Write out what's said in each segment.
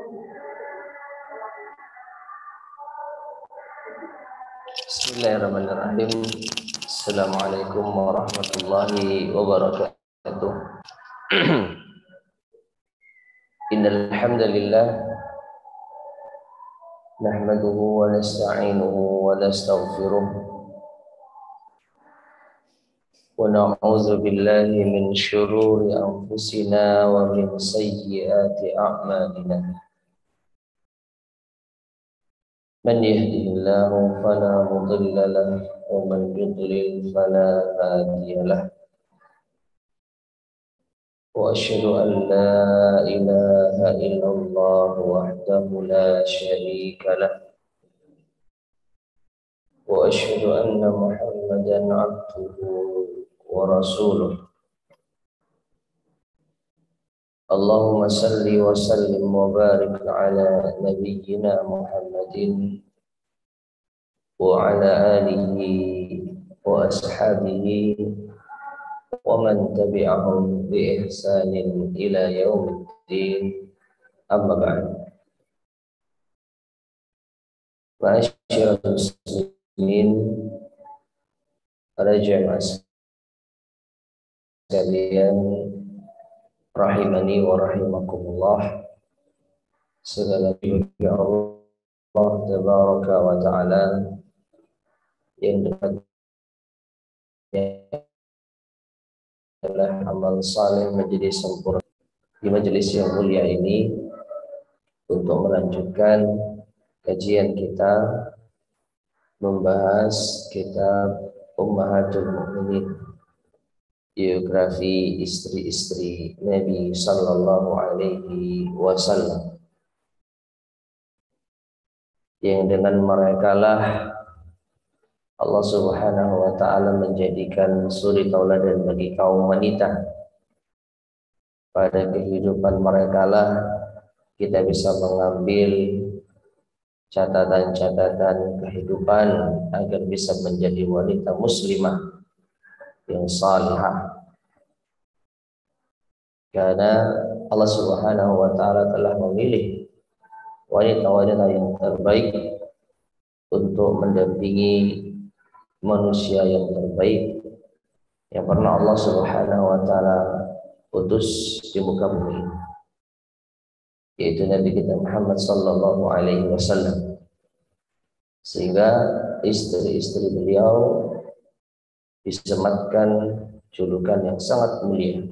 Bismillahirrahmanirrahim. Assalamualaikum warahmatullahi wabarakatuh. Innal hamdalillah nahmaduhu wa nasta'inuhu wa nastaghfiruh wa na'udzu billahi min syururi anfusina wa min sayyiati a'malina. Man yahdihillahu fala mudilla lahu wa man yudlil fala hadiya lahu. Wa asyhadu an la ilaha illallah wahdahu la syarika lahu wa asyhadu anna Muhammadan abduhu wa rasuluh. Allahumma salli wa sallim wa barik ala nabiyyina Muhammadin wa ala alihi wa ashabihi wa man tabi'ahum bi ihsanin ila yaumiddin, amma ba'd. Ma'asyiral muslimin, para jemaah sekalian rahimani wa rahimakumullah. Segala puji Allah tabaraka wa ta'ala yang dengannya adalah amal saleh menjadi sempurna di majelis yang mulia ini untuk melanjutkan kajian kita membahas kitab Ummahatul Mukminin, biografi istri-istri Nabi sallallahu alaihi wasallam, yang dengan mereka lah Allah subhanahu wa ta'ala menjadikan suri tauladan bagi kaum wanita. Pada kehidupan mereka lah kita bisa mengambil catatan-catatan kehidupan agar bisa menjadi wanita muslimah yang salihah. Karena Allah subhanahu wa ta'ala telah memilih wanita-wanita yang terbaik untuk mendampingi manusia yang terbaik yang pernah Allah subhanahu wa ta'ala utus di muka bumi, yaitu Nabi kita Muhammad sallallahu alaihi wasallam. Sehingga istri-istri beliau disematkan julukan yang sangat mulia,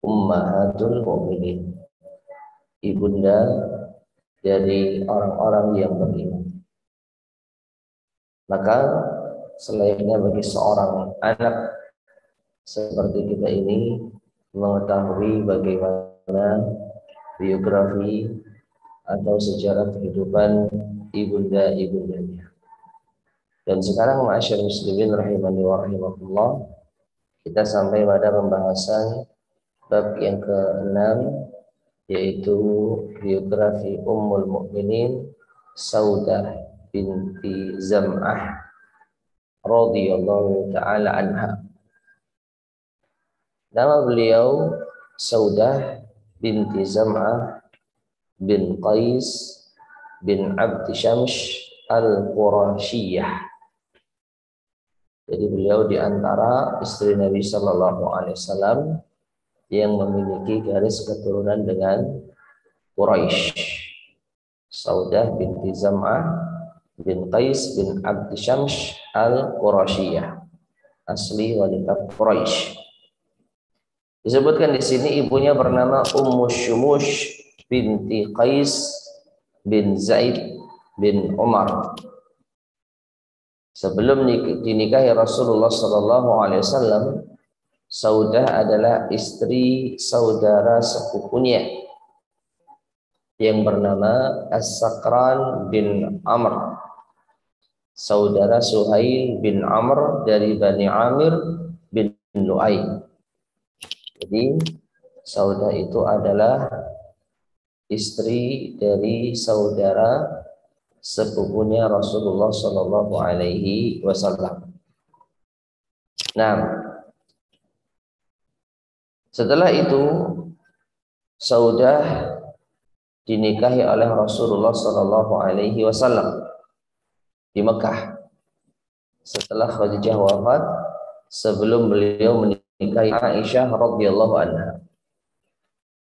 Ummahatul Mukminin, ibunda dari orang-orang yang beriman. Maka selayaknya bagi seorang anak seperti kita ini mengetahui bagaimana biografi atau sejarah kehidupan ibunda-ibundanya. Dan sekarang ma'asyar muslimin rahimani wa rahimakumullah, kita sampai pada pembahasan bab yang ke-6, yaitu biografi Ummul Mukminin Saudah binti Zam'ah radhiyallahu ta'ala anha. Nama beliau Saudah binti Zam'ah bin Qais bin Abd Syams al-Qurashiyah. Jadi beliau di antara istri Nabi sallallahu alaihi wasallam yang memiliki garis keturunan dengan Quraisy. Saudah binti Zam'ah bin Qais bin Abd Syams al-Qurashiyah, asli wanita Quraisy. Disebutkan di sini ibunya bernama Ummu Syumush binti Qais bin Zaid bin Umar. Sebelum dinikahi Rasulullah sallallahu alaihi wasallam, Saudah adalah istri saudara sepupunya yang bernama As-Sakran bin Amr, saudara Suhail bin Amr dari Bani Amir bin Lu'ay. Jadi Saudah itu adalah istri dari saudara sepupunya Rasulullah sallallahu alaihi wasallam. Nah, setelah itu Saudah dinikahi oleh Rasulullah Shallallahu Alaihi Wasallam di Mekah setelah Khadijah wafat, sebelum beliau menikahi Aisyah radhiyallahu anha.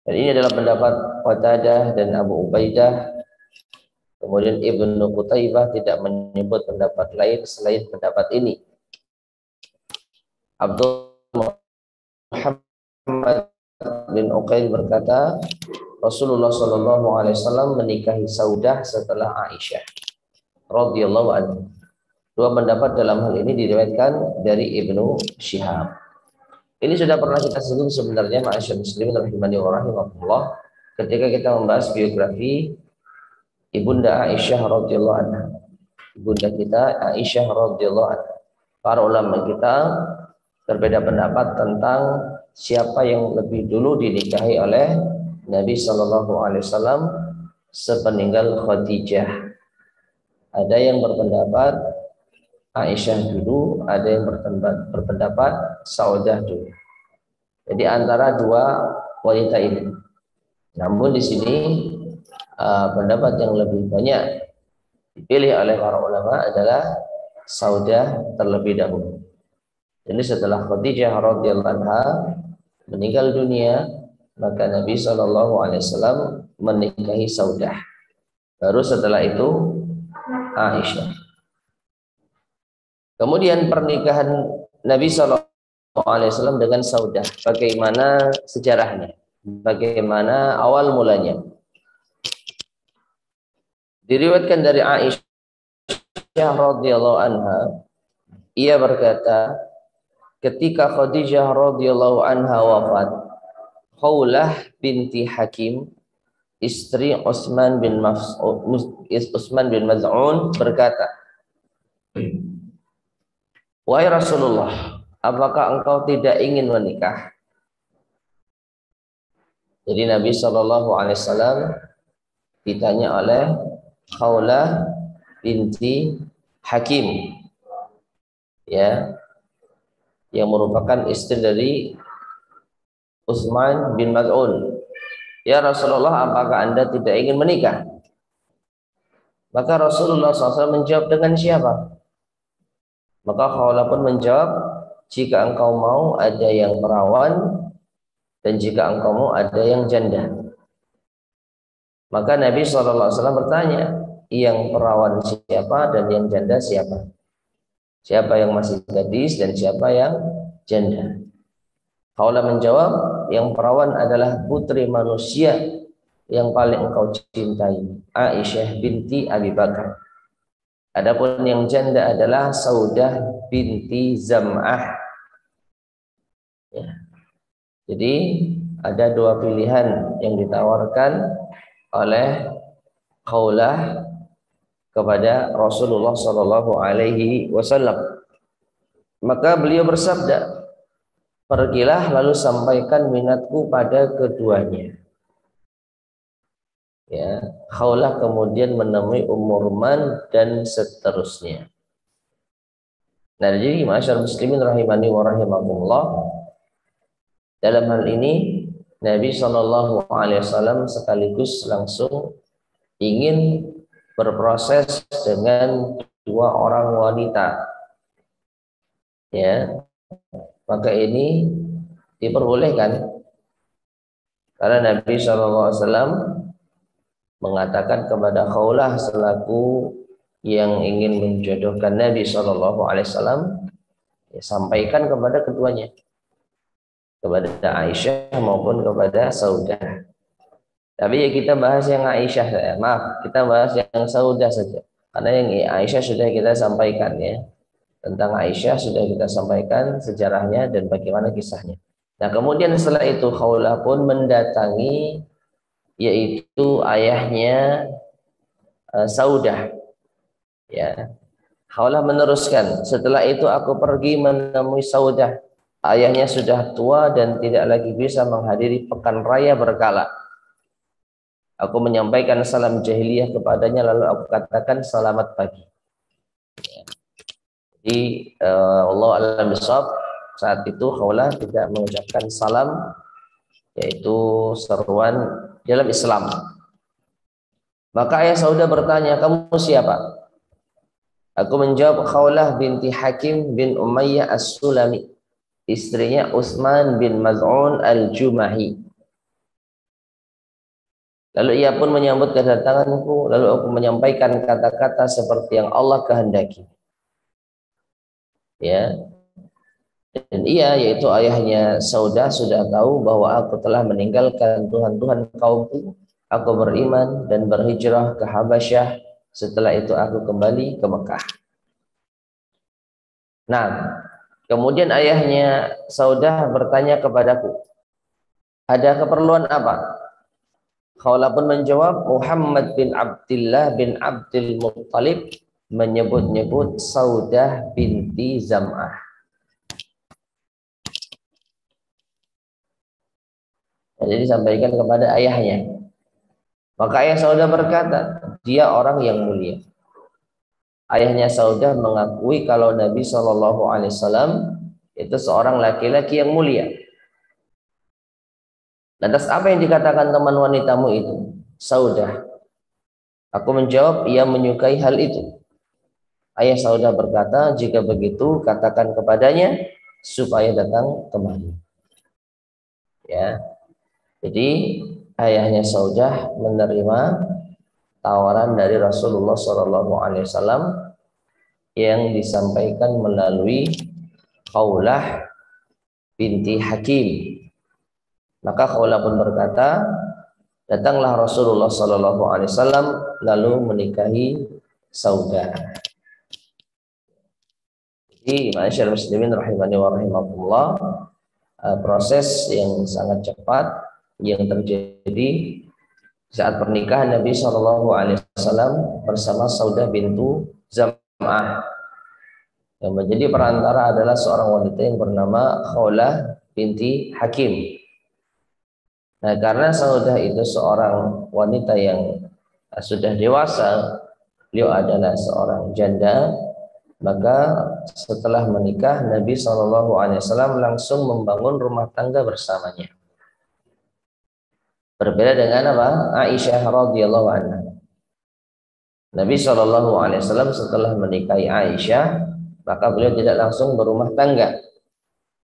Dan ini adalah pendapat Qatadah dan Abu Ubaidah. Kemudian Ibnu Qutaibah tidak menyebut pendapat lain selain pendapat ini. Abdul Muhammad bin Uqail berkata, Rasulullah Shallallahu Alaihi Wasallam menikahi Saudah setelah Aisyah radhiyallahu anha. Dua pendapat dalam hal ini diriwayatkan dari Ibnu Syihab. Ini sudah pernah kita singgung sebenarnya, ma'asyar muslimin rahimani wa rahimakumullah, ketika kita membahas biografi Ibunda Aisyah radhiyallahu anha. Ibunda kita Aisyah radhiyallahu anha. Para ulama kita berbeda pendapat tentang siapa yang lebih dulu dinikahi oleh Nabi Shallallahu Alaihi Wasallam sepeninggal Khadijah. Ada yang berpendapat Aisyah dulu, ada yang berpendapat Saudah dulu. Jadi antara dua wanita ini. Namun di sini pendapat yang lebih banyak dipilih oleh para ulama adalah Saudah terlebih dahulu. Jadi setelah Khadijah radhiyallahu anha meninggal dunia, maka Nabi Shallallahu Alaihi Wasallam menikahi Saudah. Baru setelah itu Aisyah. Kemudian pernikahan Nabi Shallallahu Alaihi Wasallam dengan Saudah, bagaimana sejarahnya, bagaimana awal mulanya? Diriwayatkan dari Aisyah radhiyallahu anha, ia berkata, ketika Khadijah radhiyallahu anha wafat, Khawlah binti Hakim, istri Utsman bin Maz'un berkata, wahai Rasulullah, apakah engkau tidak ingin menikah? Jadi Nabi Shallallahu Alaihi Wasallam ditanya oleh Khawlah binti Hakim, ya, yang merupakan istri dari Utsman bin Maz'un. Ya Rasulullah, apakah Anda tidak ingin menikah? Maka Rasulullah SAW menjawab, dengan siapa? Maka Khawlah pun menjawab, jika engkau mau ada yang perawan, dan jika engkau mau ada yang janda. Maka Nabi SAW bertanya, yang perawan siapa dan yang janda siapa? Siapa yang masih gadis dan siapa yang janda? Khawlah menjawab, yang perawan adalah putri manusia yang paling engkau cintai, Aisyah binti Abi Bakar. Adapun yang janda adalah Saudah binti Zam'ah. Ya. Jadi ada dua pilihan yang ditawarkan oleh Khawlah kepada Rasulullah Shallallahu Alaihi Wasallam. Maka beliau bersabda, pergilah lalu sampaikan minatku pada keduanya. Ya, Khawlah kemudian menemui Ummu Ruman dan seterusnya. Nah, jadi ma'asyar muslimin rahimani wa rahimakumullah, dalam hal ini Nabi Shallallahu Alaihi Wasallam sekaligus langsung ingin berproses dengan dua orang wanita. Ya, maka ini diperbolehkan karena Nabi Shallallahu Alaihi Wasallam mengatakan kepada Khawlah selaku yang ingin menjodohkan Nabi Shallallahu Alaihi Wasallam, ya, sampaikan kepada keduanya, kepada Aisyah maupun kepada Saudah. Tapi ya kita bahas yang Aisyah, maaf, kita bahas yang Saudah saja, karena yang Aisyah sudah kita sampaikan, ya. Tentang Aisyah sudah kita sampaikan sejarahnya dan bagaimana kisahnya. Nah, kemudian setelah itu Khawlah pun mendatangi, yaitu ayahnya Saudah. Ya, Khawlah meneruskan, setelah itu aku pergi menemui Saudah. Ayahnya sudah tua dan tidak lagi bisa menghadiri pekan raya berkala. Aku menyampaikan salam jahiliyah kepadanya, lalu aku katakan selamat pagi. Ya. Jadi Allah a'lam bishawab, saat itu Khawlah tidak mengucapkan salam, yaitu seruan dalam Islam. Maka ayah Saudah bertanya, kamu siapa? Aku menjawab, Khawlah binti Hakim bin Umayyah As-Sulami, istrinya Utsman bin Maz'un Al-Jumahi. Lalu ia pun menyambut kedatanganku, lalu aku menyampaikan kata-kata seperti yang Allah kehendaki. Ya, dan ia, yaitu ayahnya Saudah, sudah tahu bahwa aku telah meninggalkan Tuhan-Tuhan kaumku. Aku beriman dan berhijrah ke Habasyah. Setelah itu aku kembali ke Mekah. Nah, kemudian ayahnya Saudah bertanya kepadaku, ada keperluan apa? Khawlah pun menjawab, Muhammad bin Abdullah bin Abdul Muttalib menyebut-nyebut Saudah binti Zam'ah. Jadi disampaikan kepada ayahnya. Maka ayah Saudah berkata, dia orang yang mulia. Ayahnya Saudah mengakui kalau Nabi SAW itu seorang laki-laki yang mulia. Lantas apa yang dikatakan teman wanitamu itu? Saudah. Aku menjawab, ia menyukai hal itu. Ayah Saudah berkata, jika begitu katakan kepadanya supaya datang kemari. Ya, jadi ayahnya Saudah menerima tawaran dari Rasulullah SAW yang disampaikan melalui Khawlah binti Hakim. Maka Khawlah pun berkata, datanglah Rasulullah SAW lalu menikahi Saudah. Jadi masyarakat muslimin rahimani wa rahimakumullah, proses yang sangat cepat yang terjadi saat pernikahan Nabi SAW bersama Saudah bintu Zam'ah. Yang menjadi perantara adalah seorang wanita yang bernama Khawlah binti Hakim. Nah, karena Saudah itu seorang wanita yang sudah dewasa, beliau adalah seorang janda, maka setelah menikah Nabi SAW langsung membangun rumah tangga bersamanya. Berbeda dengan apa? Aisyah radhiyallahu anha. Nabi SAW setelah menikahi Aisyah, maka beliau tidak langsung berumah tangga,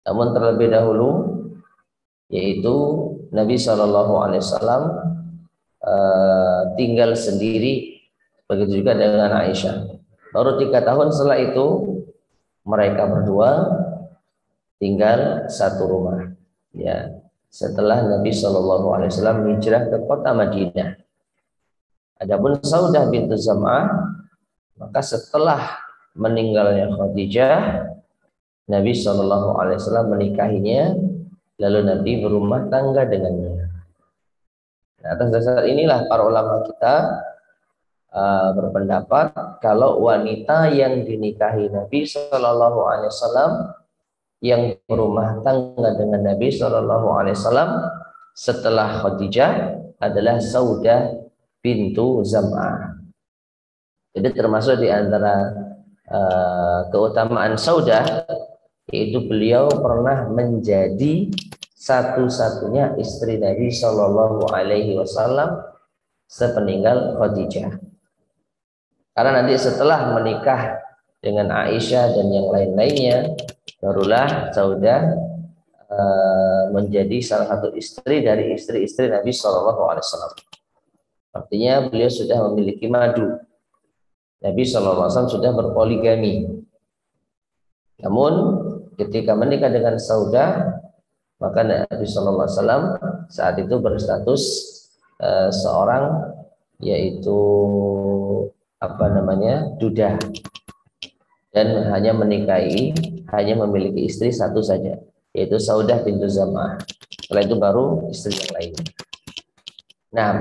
namun terlebih dahulu, yaitu Nabi SAW tinggal sendiri, begitu juga dengan Aisyah. Baru 3 tahun setelah itu mereka berdua tinggal satu rumah. Ya, setelah Nabi SAW hijrah ke kota Madinah. Adapun Saudah bintu Zam'ah, maka setelah meninggalnya Khadijah, Nabi SAW menikahinya, lalu Nabi berumah tangga dengannya. Nah, atas dasar inilah para ulama kita berpendapat kalau wanita yang dinikahi Nabi SAW yang berumah tangga dengan Nabi SAW setelah Khadijah adalah Saudah bintu Zam'ah. Jadi termasuk di antara keutamaan Saudah, yaitu beliau pernah menjadi satu-satunya istri Nabi SAW sepeninggal Khadijah. Karena nanti setelah menikah dengan Aisyah dan yang lain-lainnya, barulah Saudah menjadi salah satu istri dari istri-istri Nabi SAW. Artinya beliau sudah memiliki madu. Nabi SAW sudah berpoligami. Namun ketika menikah dengan Saudah, maka Nabi SAW saat itu berstatus seorang, yaitu duda, dan hanya memiliki istri satu saja, yaitu Saudah bintu Zam'ah. Setelah itu baru istri yang lain. Nah,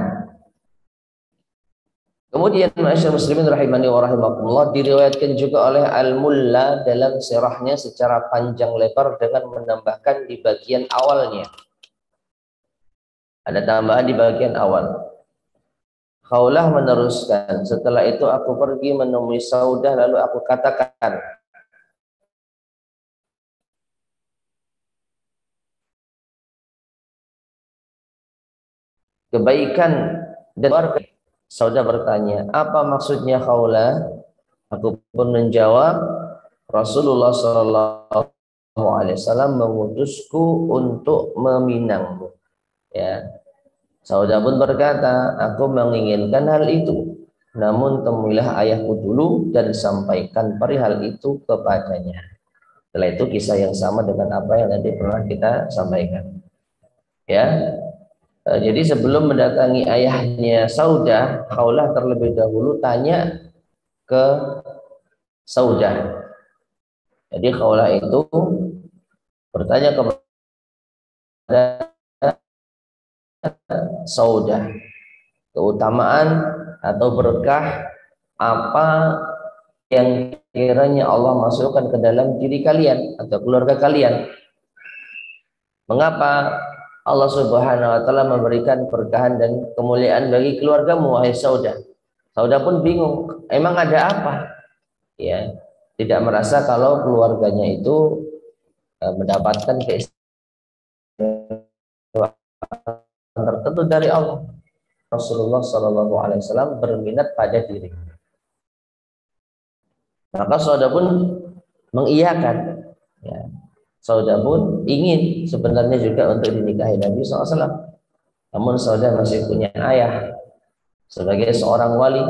kemudian masyarakat muslimin rahimani wa rahimakumullah, diriwayatkan juga oleh Al-Mulla dalam sirahnya secara panjang lebar dengan menambahkan di bagian awalnya. Ada tambahan di bagian awal. Khawlah meneruskan, setelah itu aku pergi menemui Saudah lalu aku katakan, kebaikan dan keluarga Saudah bertanya, apa maksudnya khawlah? Aku pun menjawab, Rasulullah Shallallahu Alaihi Wasallam mengutusku untuk meminangmu. Ya, Saudah pun berkata, aku menginginkan hal itu. Namun temuilah ayahku dulu dan sampaikan perihal itu kepadanya. Setelah itu kisah yang sama dengan apa yang tadi pernah kita sampaikan. Ya, jadi sebelum mendatangi ayahnya Saudah, Khawlah terlebih dahulu tanya ke Saudah. Jadi Khawlah itu bertanya kepada Saudah keutamaan atau berkah apa yang kiranya Allah masukkan ke dalam diri kalian atau keluarga kalian. Mengapa Allah Subhanahu wa taala memberikan berkahan dan kemuliaan bagi keluargamu, wahai Saudah? Saudah pun bingung, emang ada apa? Ya, tidak merasa kalau keluarganya itu mendapatkan keistimewaan tertentu dari Allah. Rasulullah Shallallahu Alaihi Wasallam berminat pada diri. Maka Saudah pun mengiyakan. Ya. Saudah pun ingin sebenarnya juga untuk dinikahi Nabi SAW. Namun Saudah masih punya ayah sebagai seorang wali.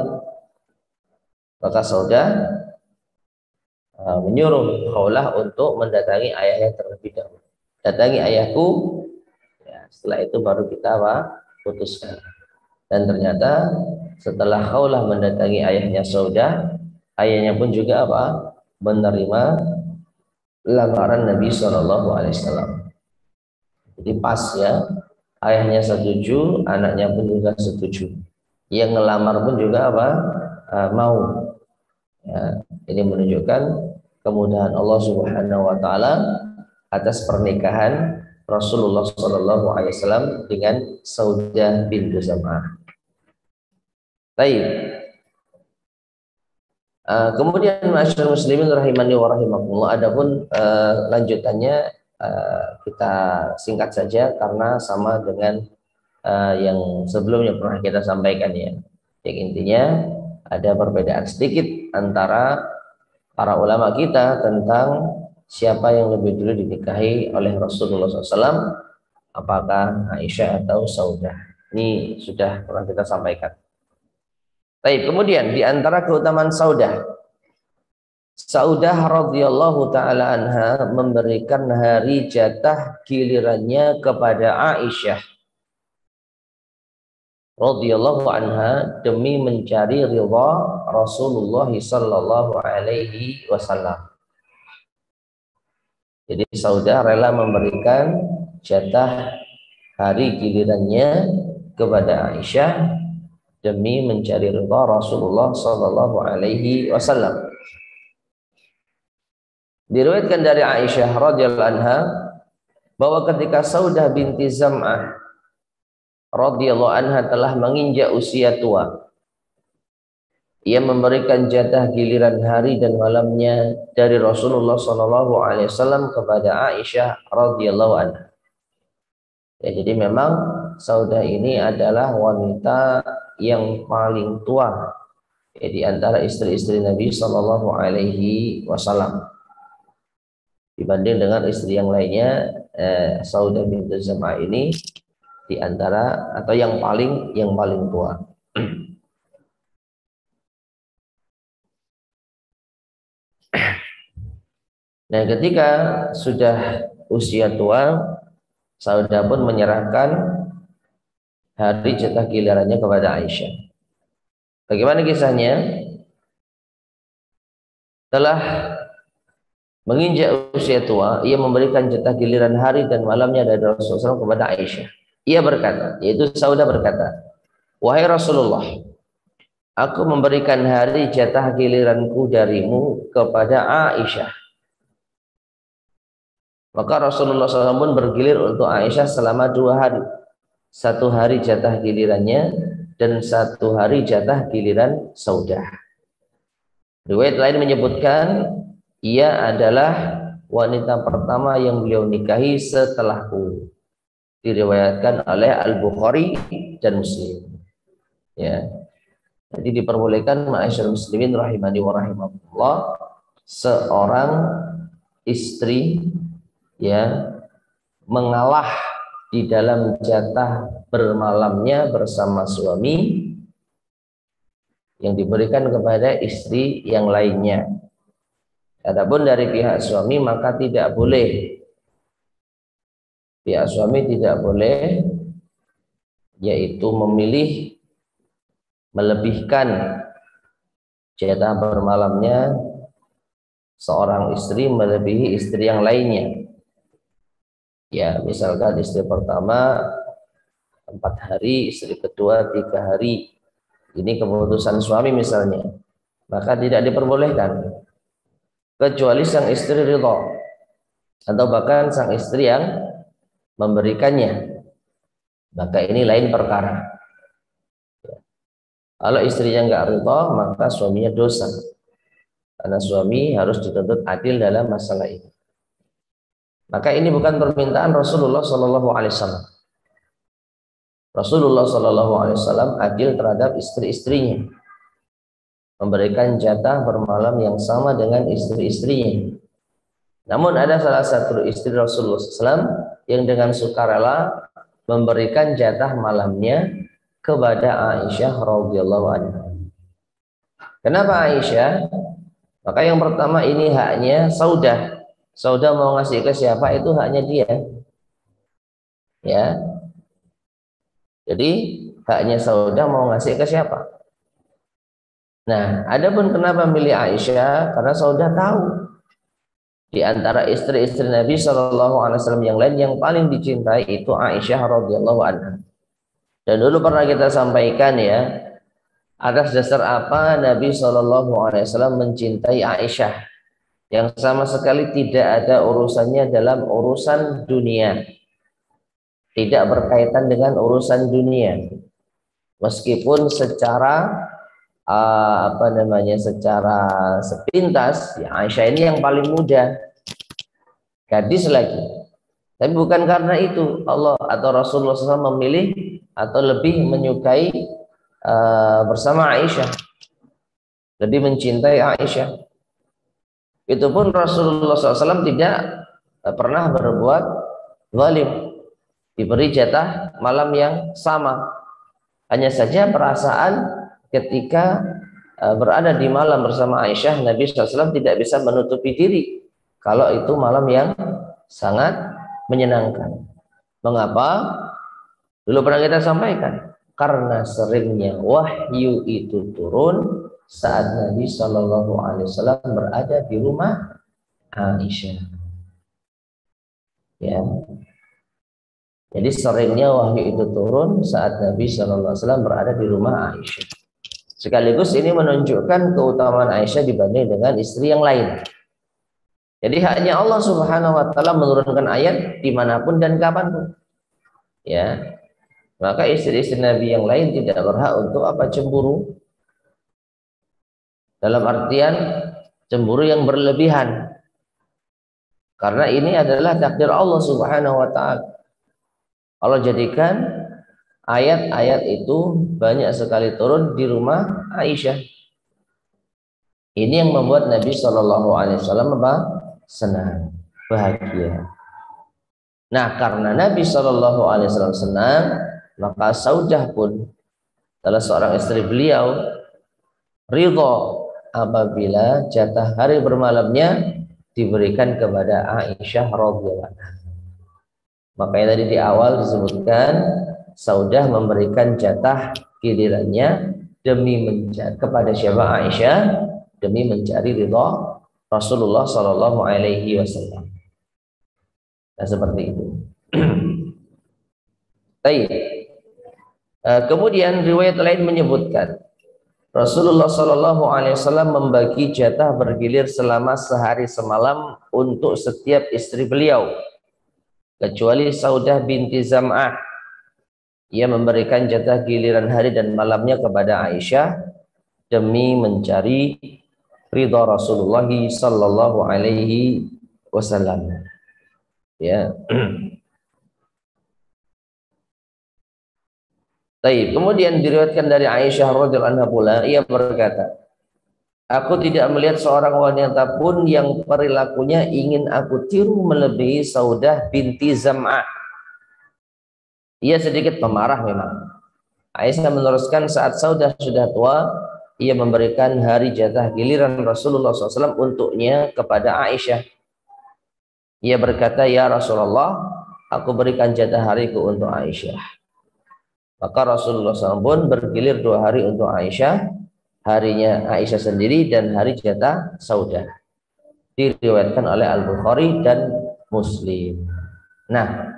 Maka Saudah menyuruh Khawlah untuk mendatangi ayahnya terlebih dahulu. Datangi ayahku, ya, setelah itu baru kita putuskan. Dan ternyata setelah Khawlah mendatangi ayahnya Saudah, ayahnya pun juga menerima lamaran Nabi SAW. Jadi pas ya, ayahnya setuju, anaknya pun juga setuju. Yang ngelamar pun juga mau. Ya, ini menunjukkan kemudahan Allah Subhanahu wa taala atas pernikahan Rasulullah SAW dengan Saudah bintu Zam'ah. Baik. Kemudian masyarakat muslimin rahimani wa rahimakumullah, adapun lanjutannya kita singkat saja karena sama dengan yang sebelumnya pernah kita sampaikan ya. Yang intinya ada perbedaan sedikit antara para ulama kita tentang siapa yang lebih dulu dinikahi oleh Rasulullah SAW, apakah Aisyah atau Saudah. Ini sudah pernah kita sampaikan. Baik, kemudian di antara keutamaan Saudah radhiyallahu taala anha memberikan hari jatah gilirannya kepada Aisyah radhiyallahu anha demi mencari ridha Rasulullah sallallahu alaihi wasallam. Jadi Saudah rela memberikan jatah hari gilirannya kepada Aisyah demi mencari ridha Rasulullah sallallahu alaihi wasallam. Diriwayatkan dari Aisyah radhiyallahu anha bahwa ketika Saudah binti Zam'ah radhiyallahu anha telah menginjak usia tua, ia memberikan jatah giliran hari dan malamnya dari Rasulullah sallallahu alaihi wasallam kepada Aisyah radhiyallahu anha. Ya, jadi memang Saudah ini adalah wanita yang paling tua ya, di antara istri-istri Nabi sallallahu alaihi wasallam. Dibanding dengan istri yang lainnya, Saudah bintu Zam'ah ini di antara atau yang paling tua. Dan ketika sudah usia tua, Saudah pun menyerahkan hari jatah gilirannya kepada Aisyah. Bagaimana kisahnya? Setelah menginjak usia tua, ia memberikan jatah giliran hari dan malamnya dari Rasulullah SAW kepada Aisyah. Ia berkata, yaitu Saudah berkata, wahai Rasulullah, aku memberikan hari jatah giliranku darimu kepada Aisyah. Maka Rasulullah SAW pun bergilir untuk Aisyah selama 2 hari. 1 hari jatah gilirannya dan 1 hari jatah giliran Saudah. Riwayat lain menyebutkan ia adalah wanita pertama yang beliau nikahi setelahku. Diriwayatkan oleh Al-Bukhari dan Muslim. Ya. Jadi diperbolehkan ma'asyiral muslimin rahimani wa rahimakumullah, seorang istri ya mengalah di dalam jatah bermalamnya bersama suami yang diberikan kepada istri yang lainnya. Adapun dari pihak suami maka tidak boleh. Pihak suami tidak boleh yaitu memilih melebihkan jatah bermalamnya seorang istri melebihi istri yang lainnya. Ya, misalkan istri pertama 4 hari, istri kedua 3 hari. Ini keputusan suami misalnya, maka tidak diperbolehkan kecuali sang istri ridha atau bahkan sang istri yang memberikannya, maka ini lain perkara. Kalau istrinya enggak ridha, maka suaminya dosa, karena suami harus dituntut adil dalam masalah ini. Maka ini bukan permintaan Rasulullah Shallallahu Alaihi Wasallam. Rasulullah Shallallahu Alaihi Wasallam adil terhadap istri-istrinya, memberikan jatah bermalam yang sama dengan istri-istrinya. Namun ada salah satu istri Rasulullah SAW yang dengan sukarela memberikan jatah malamnya kepada Aisyah radhiyallahu anha. Kenapa Aisyah? Maka yang pertama ini haknya Saudah. Saudah mau ngasih ke siapa itu haknya dia. Ya. Jadi haknya Saudah mau ngasih ke siapa? Nah, adapun kenapa milih Aisyah? Karena Saudah tahu di antara istri-istri Nabi Shallallahu Alaihi Wasallam yang lain yang paling dicintai itu Aisyah radhiyallahu anha. Dan dulu pernah kita sampaikan ya, atas dasar apa Nabi Shallallahu Alaihi Wasallam mencintai Aisyah yang sama sekali tidak ada urusannya dalam urusan dunia, tidak berkaitan dengan urusan dunia, meskipun secara secara sepintas ya, Aisyah ini yang paling muda, gadis lagi. Tapi bukan karena itu Allah atau Rasulullah SAW memilih atau lebih menyukai bersama Aisyah, lebih mencintai Aisyah. Itu pun Rasulullah SAW tidak pernah berbuat zalim, diberi jatah malam yang sama. Hanya saja perasaan ketika berada di malam bersama Aisyah, Nabi SAW tidak bisa menutupi diri kalau itu malam yang sangat menyenangkan. Mengapa? Dulu pernah kita sampaikan, karena seringnya wahyu itu turun saat Nabi Shallallahu Alaihi Wasallam berada di rumah Aisyah. Ya. Jadi seringnya wahyu itu turun saat Nabi Shallallahu Alaihi Wasallam berada di rumah Aisyah. Sekaligus ini menunjukkan keutamaan Aisyah dibanding dengan istri yang lain. Jadi haknya Allah Subhanahu Wa Taala menurunkan ayat dimanapun dan kapanpun. Ya, maka istri-istri Nabi yang lain tidak berhak untuk apa cemburu. Dalam artian cemburu yang berlebihan. Karena ini adalah takdir Allah Subhanahu Wa Taala. Allah jadikan ayat-ayat itu banyak sekali turun di rumah Aisyah. Ini yang membuat Nabi Shallallahu Alaihi Wasallam senang, bahagia. Nah, karena Nabi Shallallahu Alaihi Wasallam senang, maka Saudah pun salah seorang istri beliau ridho apabila jatah hari bermalamnya diberikan kepada Aisyah radhiyallahu anha. Makanya tadi di awal disebutkan Saudah memberikan jatah gilirannya demi mencari kepada siapa? Aisyah, demi mencari ridho Rasulullah Shallallahu Alaihi Wasallam. Nah, seperti itu. Baik. Kemudian riwayat lain menyebutkan Rasulullah Shallallahu Alaihi Wasallam membagi jatah bergilir selama sehari semalam untuk setiap istri beliau, kecuali Saudah binti Zam'ah. Ia memberikan jatah giliran hari dan malamnya kepada Aisyah demi mencari ridha Rasulullah Sallallahu Alaihi Wasallam. Ya. Baik, kemudian diriwayatkan dari Aisyah radhiyallahu anha pula, ia berkata, aku tidak melihat seorang wanita pun yang perilakunya ingin aku tiru melebihi Saudah binti Zam'ah. Ia sedikit pemarah memang. Aisyah meneruskan, saat Saudah sudah tua, ia memberikan hari jatah giliran Rasulullah SAW untuknya kepada Aisyah. Ia berkata, ya Rasulullah, aku berikan jatah hariku untuk Aisyah. Maka Rasulullah SAW pun bergilir 2 hari untuk Aisyah, harinya Aisyah sendiri dan hari jatah Saudah. Diriwayatkan oleh Al-Bukhari dan Muslim. Nah,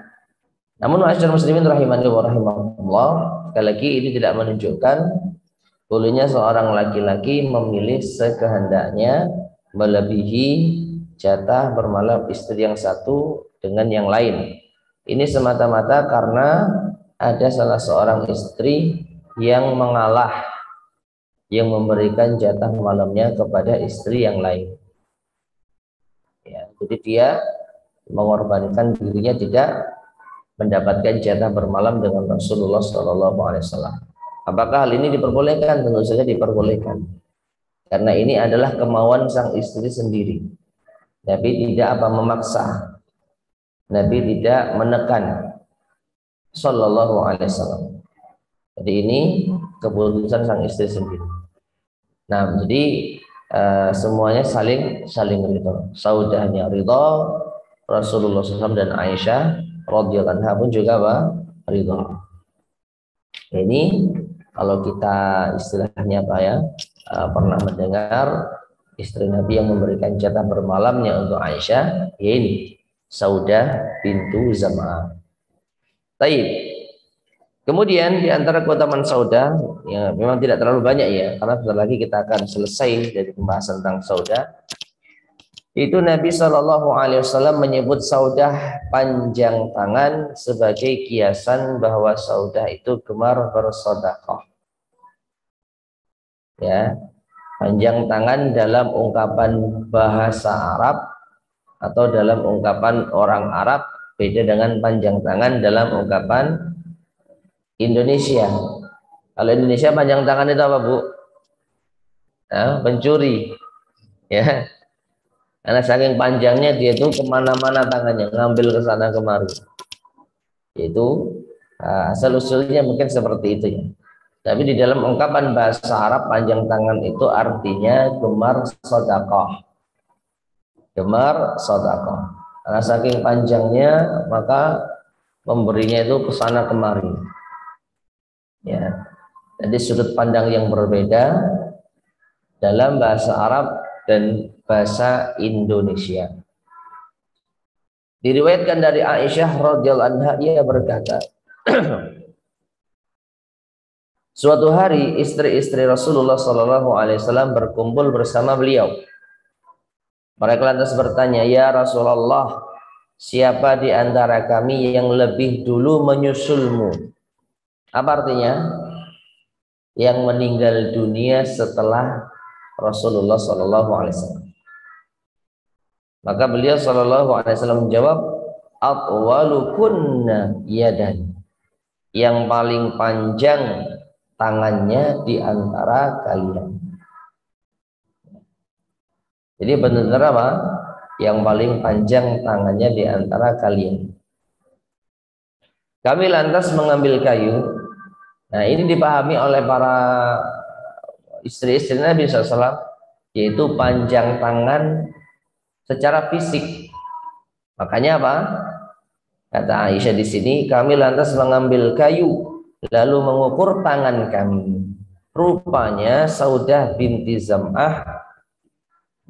namun ma'asyiral muslimin rahimani wa rahimakumullah, sekali lagi ini tidak menunjukkan bolehnya seorang laki-laki memilih sekehendaknya melebihi jatah bermalam istri yang satu dengan yang lain. Ini semata-mata karena ada salah seorang istri yang mengalah, yang memberikan jatah malamnya kepada istri yang lain. Ya, jadi dia mengorbankan dirinya tidak mendapatkan jatah bermalam dengan Rasulullah SAW. Apakah hal ini diperbolehkan? Tentu saja diperbolehkan. Karena ini adalah kemauan sang istri sendiri. Nabi tidak memaksa. Nabi tidak menekan. Sallallahu alaihi wasallam. Jadi ini keputusan sang istri sendiri. Nah, jadi semuanya saling ridho. Saudahnya ridho, Rasulullah SAW dan Aisyah radhiyallahu anha pun juga ridho. Ini kalau kita istilahnya apa ya, pernah mendengar istri Nabi yang memberikan jatah bermalamnya untuk Aisyah, ya ini Saudah bintu Zam'ah. Taib. Kemudian di antara keutamaan Saudah, ya memang tidak terlalu banyak ya, karena sebentar lagi kita akan selesai dari pembahasan tentang Saudah. Itu Nabi SAW menyebut Saudah panjang tangan sebagai kiasan bahwa Saudah itu gemar bersedekah. Ya, panjang tangan dalam ungkapan bahasa Arab atau dalam ungkapan orang Arab beda dengan panjang tangan dalam ungkapan Indonesia. Kalau Indonesia panjang tangan itu apa, Bu? Nah, pencuri. Ya, karena saking panjangnya dia itu kemana-mana tangannya, ngambil ke sana kemari. Itu asal usulnya mungkin seperti itu ya. Tapi di dalam ungkapan bahasa Arab panjang tangan itu artinya gemar sedekah. Gemar sedekah. Karena saking panjangnya maka memberinya itu ke sana kemari. Ya. Jadi sudut pandang yang berbeda dalam bahasa Arab dan bahasa Indonesia. Diriwayatkan dari Aisyah radhiyallahu anha, ia berkata, suatu hari istri-istri Rasulullah SAW berkumpul bersama beliau. Mereka lantas bertanya, ya Rasulullah, siapa di antara kami yang lebih dulu menyusulmu? Apa artinya? Yang meninggal dunia setelah Rasulullah SAW. Maka beliau SAW menjawab, atwalukunna yadan, yang paling panjang tangannya di antara kalian. Jadi benar-benar apa? Yang paling panjang tangannya di antara kalian. Kami lantas mengambil kayu. Nah, ini dipahami oleh para istri-istri Nabi SAW, yaitu panjang tangan secara fisik. Makanya apa? Kata Aisyah di sini, kami lantas mengambil kayu lalu mengukur tangan kami. Rupanya Saudah binti Zam'ah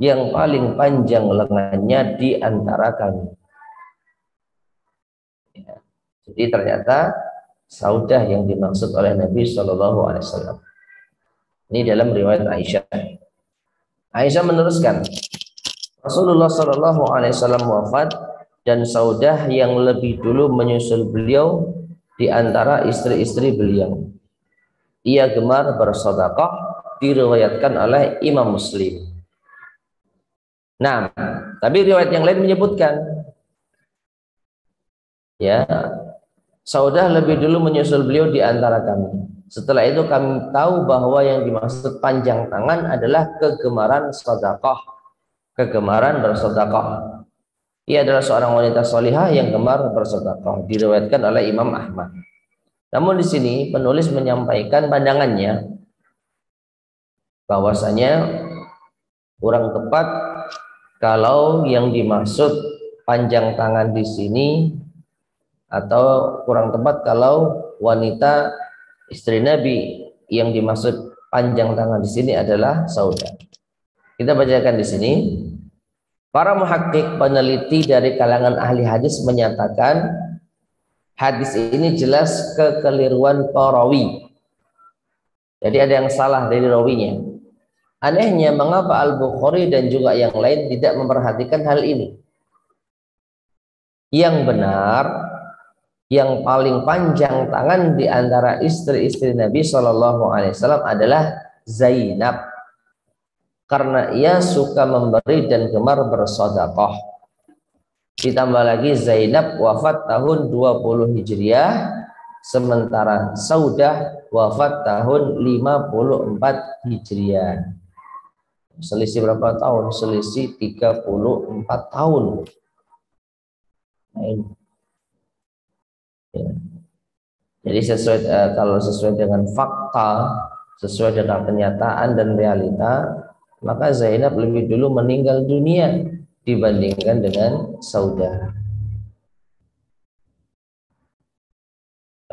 yang paling panjang lengannya di antara kami. Ya. Jadi ternyata Saudah yang dimaksud oleh Nabi SAW. Ini dalam riwayat Aisyah. Aisyah meneruskan, Rasulullah SAW wafat dan Saudah yang lebih dulu menyusul beliau di antara istri-istri beliau. Ia gemar bersedekah, diriwayatkan oleh Imam Muslim. Nah, tapi riwayat yang lain menyebutkan, ya, Saudah lebih dulu menyusul beliau di antara kami. Setelah itu kami tahu bahwa yang dimaksud panjang tangan adalah kegemaran sedekah, kegemaran bersedekah. Ia adalah seorang wanita solihah yang gemar bersedekah, diriwayatkan oleh Imam Ahmad. Namun di sini penulis menyampaikan pandangannya bahwasanya kurang tepat kalau yang dimaksud panjang tangan di sini, atau kurang tepat kalau wanita istri Nabi yang dimaksud panjang tangan di sini adalah Saudah. Kita bacakan di sini. Para muhakkik peneliti dari kalangan ahli hadis menyatakan hadis ini jelas kekeliruan perawi. Jadi ada yang salah dari rawinya. Anehnya mengapa Al-Bukhari dan juga yang lain tidak memperhatikan hal ini. Yang benar, yang paling panjang tangan di antara istri-istri Nabi SAW adalah Zainab, karena ia suka memberi dan gemar bersedekah. Ditambah lagi Zainab wafat tahun 20 Hijriah, sementara Saudah wafat tahun 54 Hijriah. Selisih berapa tahun? Selisih 34 tahun. Nah, ini. Ya. Jadi sesuai kalau sesuai dengan fakta, sesuai dengan kenyataan dan realita, maka Zainab lebih dulu meninggal dunia dibandingkan dengan Saudah.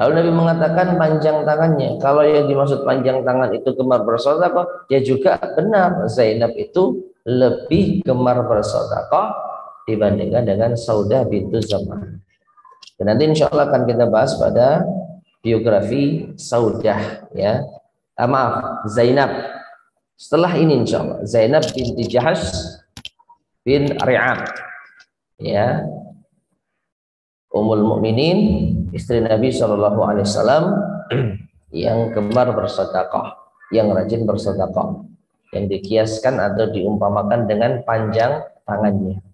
Lalu Nabi mengatakan panjang tangannya. Kalau yang dimaksud panjang tangan itu gemar bersedekah, ya juga benar, Zainab itu lebih gemar bersedekah dibandingkan dengan Saudah bintu Zam'ah. Dan nanti insya Allah akan kita bahas pada biografi Saudah, ya. Maaf, Zainab. Setelah ini insya Allah Zainab binti Jahash bin Ri'ab, ya, Ummul Mukminin, istri Nabi SAW yang gemar bersedekah, yang rajin bersedekah, yang dikiaskan atau diumpamakan dengan panjang tangannya.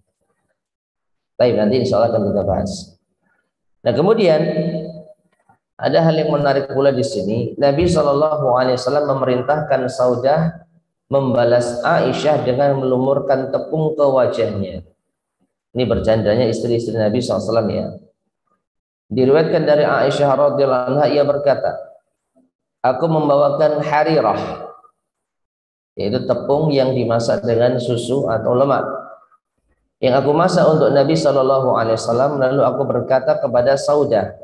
Baik, nanti insya Allah akan kita bahas. Nah, kemudian ada hal yang menarik pula di sini. Nabi SAW memerintahkan Saudah membalas Aisyah dengan melumurkan tepung ke wajahnya. Ini bercandanya istri-istri Nabi SAW, ya. Diriwayatkan dari Aisyah radhiyallahu anha, ia berkata, aku membawakan harirah, yaitu tepung yang dimasak dengan susu atau lemak, yang aku masak untuk Nabi SAW. Lalu aku berkata kepada Saudah,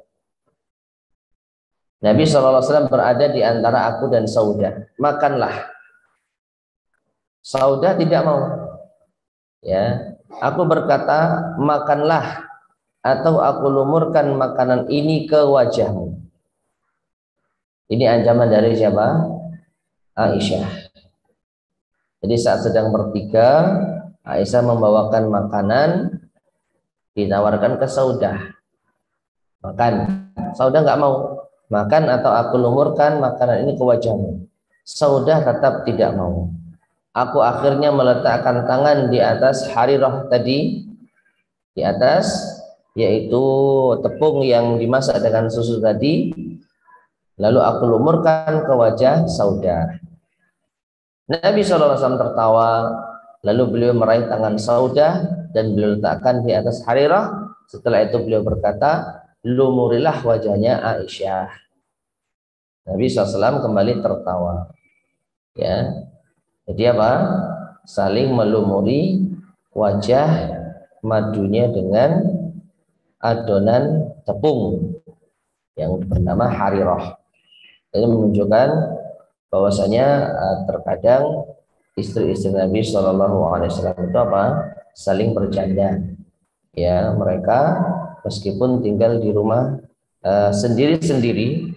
Nabi SAW berada di antara aku dan Saudah, makanlah. Saudah tidak mau, ya. Aku berkata, makanlah, atau aku lumurkan makanan ini ke wajahmu. Ini ancaman dari siapa? Aisyah. Jadi saat sedang bertiga, Aisyah membawakan makanan, ditawarkan ke Saudah, makan. Saudah nggak mau, makan atau aku lumurkan makanan ini ke wajahmu. Saudah tetap tidak mau. Aku akhirnya meletakkan tangan di atas harirah tadi, di atas, yaitu tepung yang dimasak dengan susu tadi, lalu aku lumurkan ke wajah Saudah. Nabi SAW tertawa, lalu beliau meraih tangan Saudah dan beliau letakkan di atas harirah. Setelah itu beliau berkata, lumurilah wajahnya Aisyah. Nabi SAW kembali tertawa, ya. Jadi apa? Saling melumuri wajah madunya dengan adonan tepung yang bernama harirah. Ini menunjukkan bahwasanya terkadang istri-istri Nabi SAW itu apa? Saling bercanda. Ya, mereka meskipun tinggal di rumah sendiri-sendiri,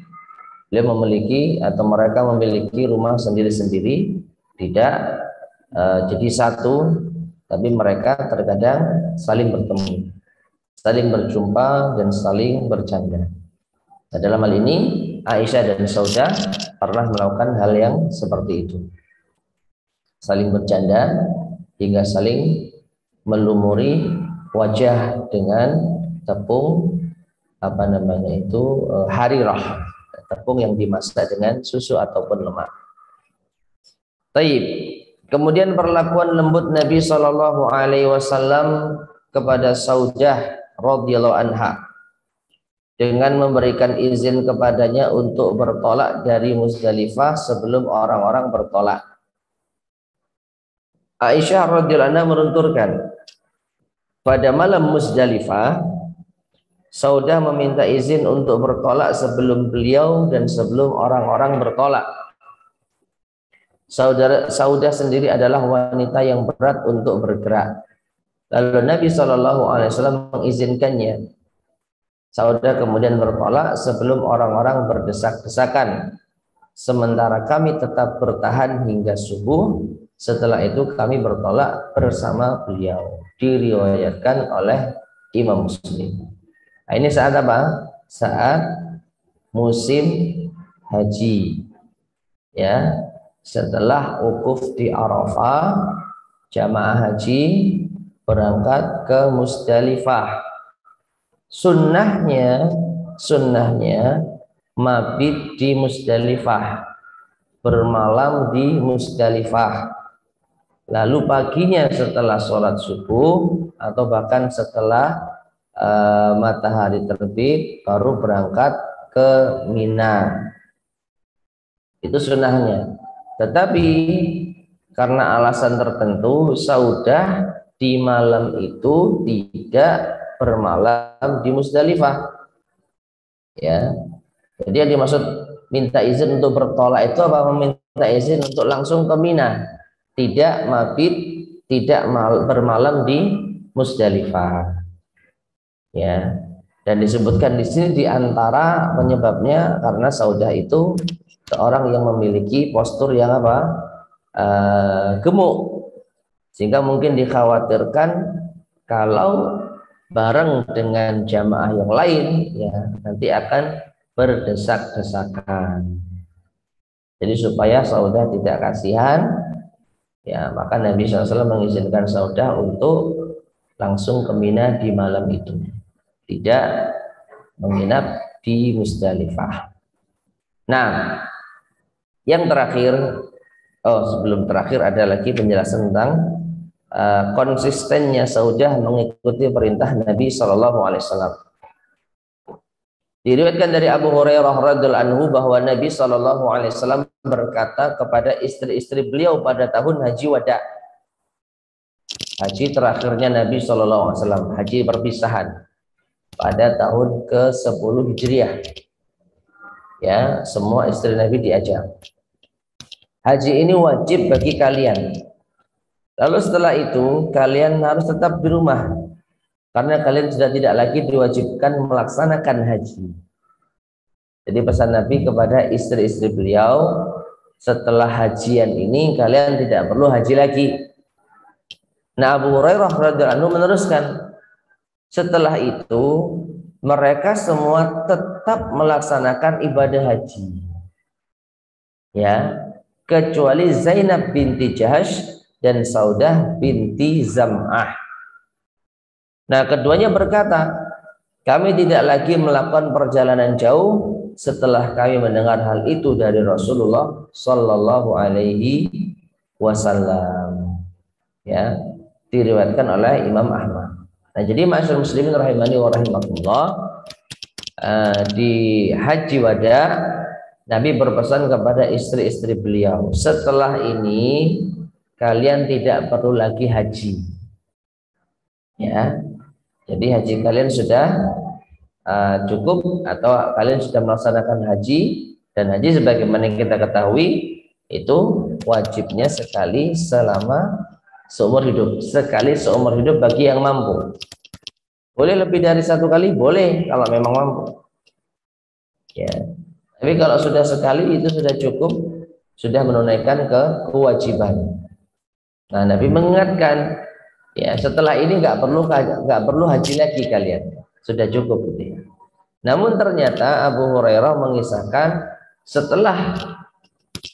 beliau memiliki atau mereka memiliki rumah sendiri-sendiri, tidak jadi satu, tapi mereka terkadang saling bertemu, saling berjumpa dan saling bercanda. Nah, dalam hal ini Aisyah dan Saudah pernah melakukan hal yang seperti itu, saling bercanda hingga saling melumuri wajah dengan tepung harirah, tepung yang dimasak dengan susu ataupun lemak. Taib. Kemudian perlakuan lembut Nabi Shallallahu Alaihi Wasallam kepada Saudah radhiyallahu anha dengan memberikan izin kepadanya untuk bertolak dari Muzdalifah sebelum orang-orang bertolak. Aisyah radhiyallahu anha menunturkan, pada malam Muzdalifah, Saudah meminta izin untuk bertolak sebelum beliau dan sebelum orang-orang bertolak. Saudah sendiri adalah wanita yang berat untuk bergerak. Lalu Nabi SAW mengizinkannya. Saudah kemudian bertolak sebelum orang-orang berdesak-desakan. Sementara kami tetap bertahan hingga subuh. Setelah itu kami bertolak bersama beliau. Diriwayatkan oleh Imam Muslim. Nah, ini saat apa? Saat musim haji. Ya. Setelah wukuf di Arafah, jamaah haji berangkat ke Muzdalifah. Sunnahnya mabit di Muzdalifah, bermalam di Muzdalifah. Lalu paginya setelah sholat subuh atau bahkan setelah matahari terbit baru berangkat ke Mina. Itu sunnahnya. Tetapi karena alasan tertentu, Saudah di malam itu tidak bermalam di Muzdalifah. Ya, jadi yang dimaksud minta izin untuk bertolak itu apa? Meminta izin untuk langsung ke Mina, tidak mabit, tidak bermalam di Muzdalifah. Ya, dan disebutkan di sini diantara penyebabnya karena Saudah itu seorang yang memiliki postur yang gemuk, sehingga mungkin dikhawatirkan kalau bareng dengan jamaah yang lain ya nanti akan berdesak-desakan. Jadi supaya Saudah tidak kasihan ya, maka Nabi SAW mengizinkan Saudah untuk langsung ke Mina di malam itu, tidak menginap di Muzdalifah. Nah, yang terakhir, sebelum terakhir ada lagi penjelasan tentang konsistennya Saudah mengikuti perintah Nabi SAW. Diriwayatkan dari Abu Hurairah radhiyallahu anhu bahwa Nabi SAW berkata kepada istri-istri beliau pada tahun Haji Wada, haji terakhirnya Nabi SAW, haji perpisahan pada tahun ke-10 Hijriah. Ya, semua istri Nabi diajak. Haji ini wajib bagi kalian. Lalu setelah itu kalian harus tetap di rumah karena kalian sudah tidak lagi diwajibkan melaksanakan haji. Jadi pesan Nabi kepada istri-istri beliau, setelah hajian ini kalian tidak perlu haji lagi. Nah, Abu Hurairah radhiyallahu anhu meneruskan, setelah itu mereka semua tetap melaksanakan ibadah haji. Ya, kecuali Zainab binti Jahash dan Saudah binti Zam'ah. Nah, keduanya berkata, kami tidak lagi melakukan perjalanan jauh setelah kami mendengar hal itu dari Rasulullah Sallallahu Alaihi Wasallam. Ya, diriwayatkan oleh Imam Ahmad. Nah, jadi ma'asyiral muslimin rahimani wa rahimakumullah, di Haji Wada Nabi berpesan kepada istri-istri beliau, setelah ini kalian tidak perlu lagi haji. Ya, jadi haji kalian sudah cukup atau kalian sudah melaksanakan haji, dan haji sebagaimana kita ketahui itu wajibnya sekali selama seumur hidup, sekali seumur hidup bagi yang mampu. Boleh lebih dari satu kali, boleh kalau memang mampu. Ya. Tapi kalau sudah sekali itu sudah cukup, sudah menunaikan kewajiban. Nah, Nabi mengingatkan, ya setelah ini nggak perlu haji lagi kalian, sudah cukup gitu ya. Namun ternyata Abu Hurairah mengisahkan setelah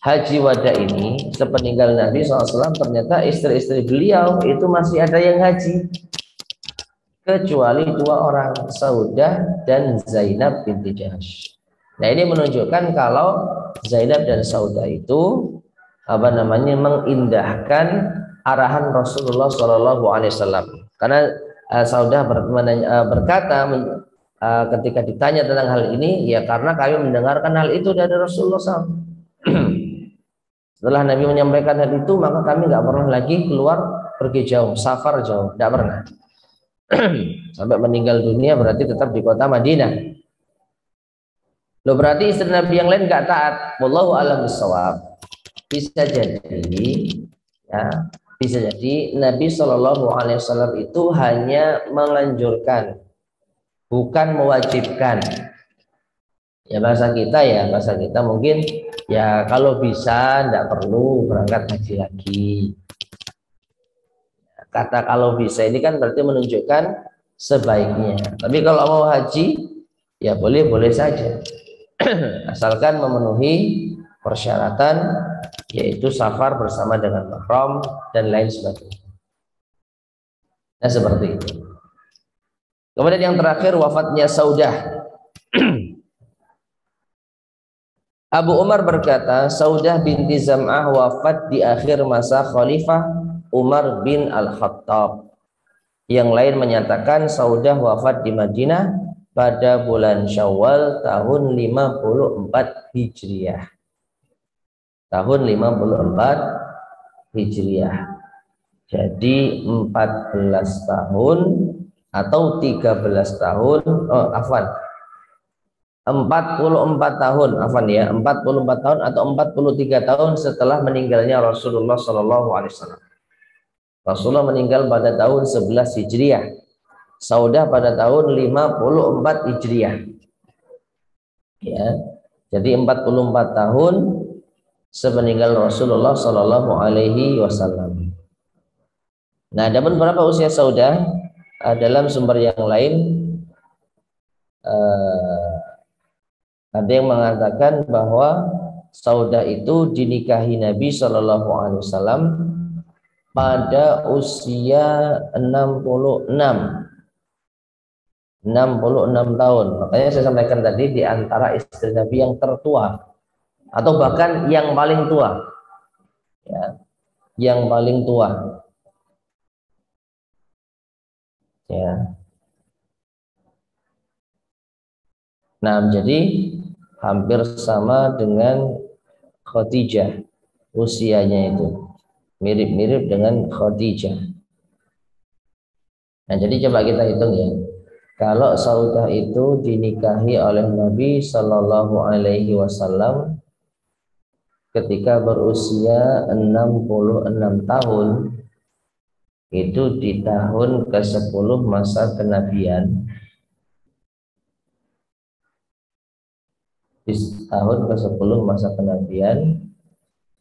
Haji Wada ini, sepeninggal Nabi SAW, ternyata istri-istri beliau itu masih ada yang haji. kecuali dua orang, Saudah dan Zainab binti Jahsy. Nah, ini menunjukkan kalau Zainab dan Saudah itu mengindahkan arahan Rasulullah Shallallahu Alaihi Wasallam. Karena Saudah berkata ketika ditanya tentang hal ini, ya karena kami mendengarkan hal itu dari Rasulullah SAW. Setelah Nabi menyampaikan hal itu, maka kami nggak pernah lagi keluar pergi jauh, safar jauh, tidak pernah. Sampai meninggal dunia berarti tetap di kota Madinah. Loh, berarti istri Nabi yang lain nggak taat. Wallahu a'lam bishawab. Bisa jadi, ya, bisa jadi Nabi Shallallahu Alaihi Wasallam itu hanya menganjurkan, bukan mewajibkan. Ya bahasa kita mungkin ya kalau bisa tidak perlu berangkat haji lagi. Kata kalau bisa ini kan berarti menunjukkan sebaiknya. Tapi kalau mau haji ya boleh saja. Asalkan memenuhi persyaratan, yaitu safar bersama dengan mahram dan lain sebagainya. Nah, seperti itu. Kemudian yang terakhir, wafatnya Saudah. Abu Umar berkata, Saudah binti Zam'ah wafat di akhir masa Khalifah Umar bin Al-Khattab. Yang lain menyatakan Saudah wafat di Madinah pada bulan Syawal tahun 54 Hijriah. Tahun 54 Hijriah. Jadi 14 tahun atau 13 tahun, 44 tahun, 44 tahun atau 43 tahun setelah meninggalnya Rasulullah Shallallahu Alaihi Wasallam. Rasulullah meninggal pada tahun 11 Hijriah. Saudah pada tahun 54 Hijriah. Ya. Jadi 44 tahun sepeninggal Rasulullah Shallallahu Alaihi Wasallam. Nah, ada berapa usia Saudah? Dalam sumber yang lain ada yang mengatakan bahwa Saudah itu dinikahi Nabi Shallallahu Alaihi Wasallam pada usia 66 tahun. Makanya saya sampaikan tadi di antara istri Nabi yang tertua atau bahkan yang paling tua, ya, yang paling tua, ya. Nah, jadi hampir sama dengan Khadijah usianya itu, mirip-mirip dengan Khadijah. Nah, jadi coba kita hitung ya. Kalau Saudah itu dinikahi oleh Nabi Shallallahu Alaihi Wasallam ketika berusia 66 tahun, itu di tahun ke-10 masa kenabian. Di tahun ke-10 masa kenabian,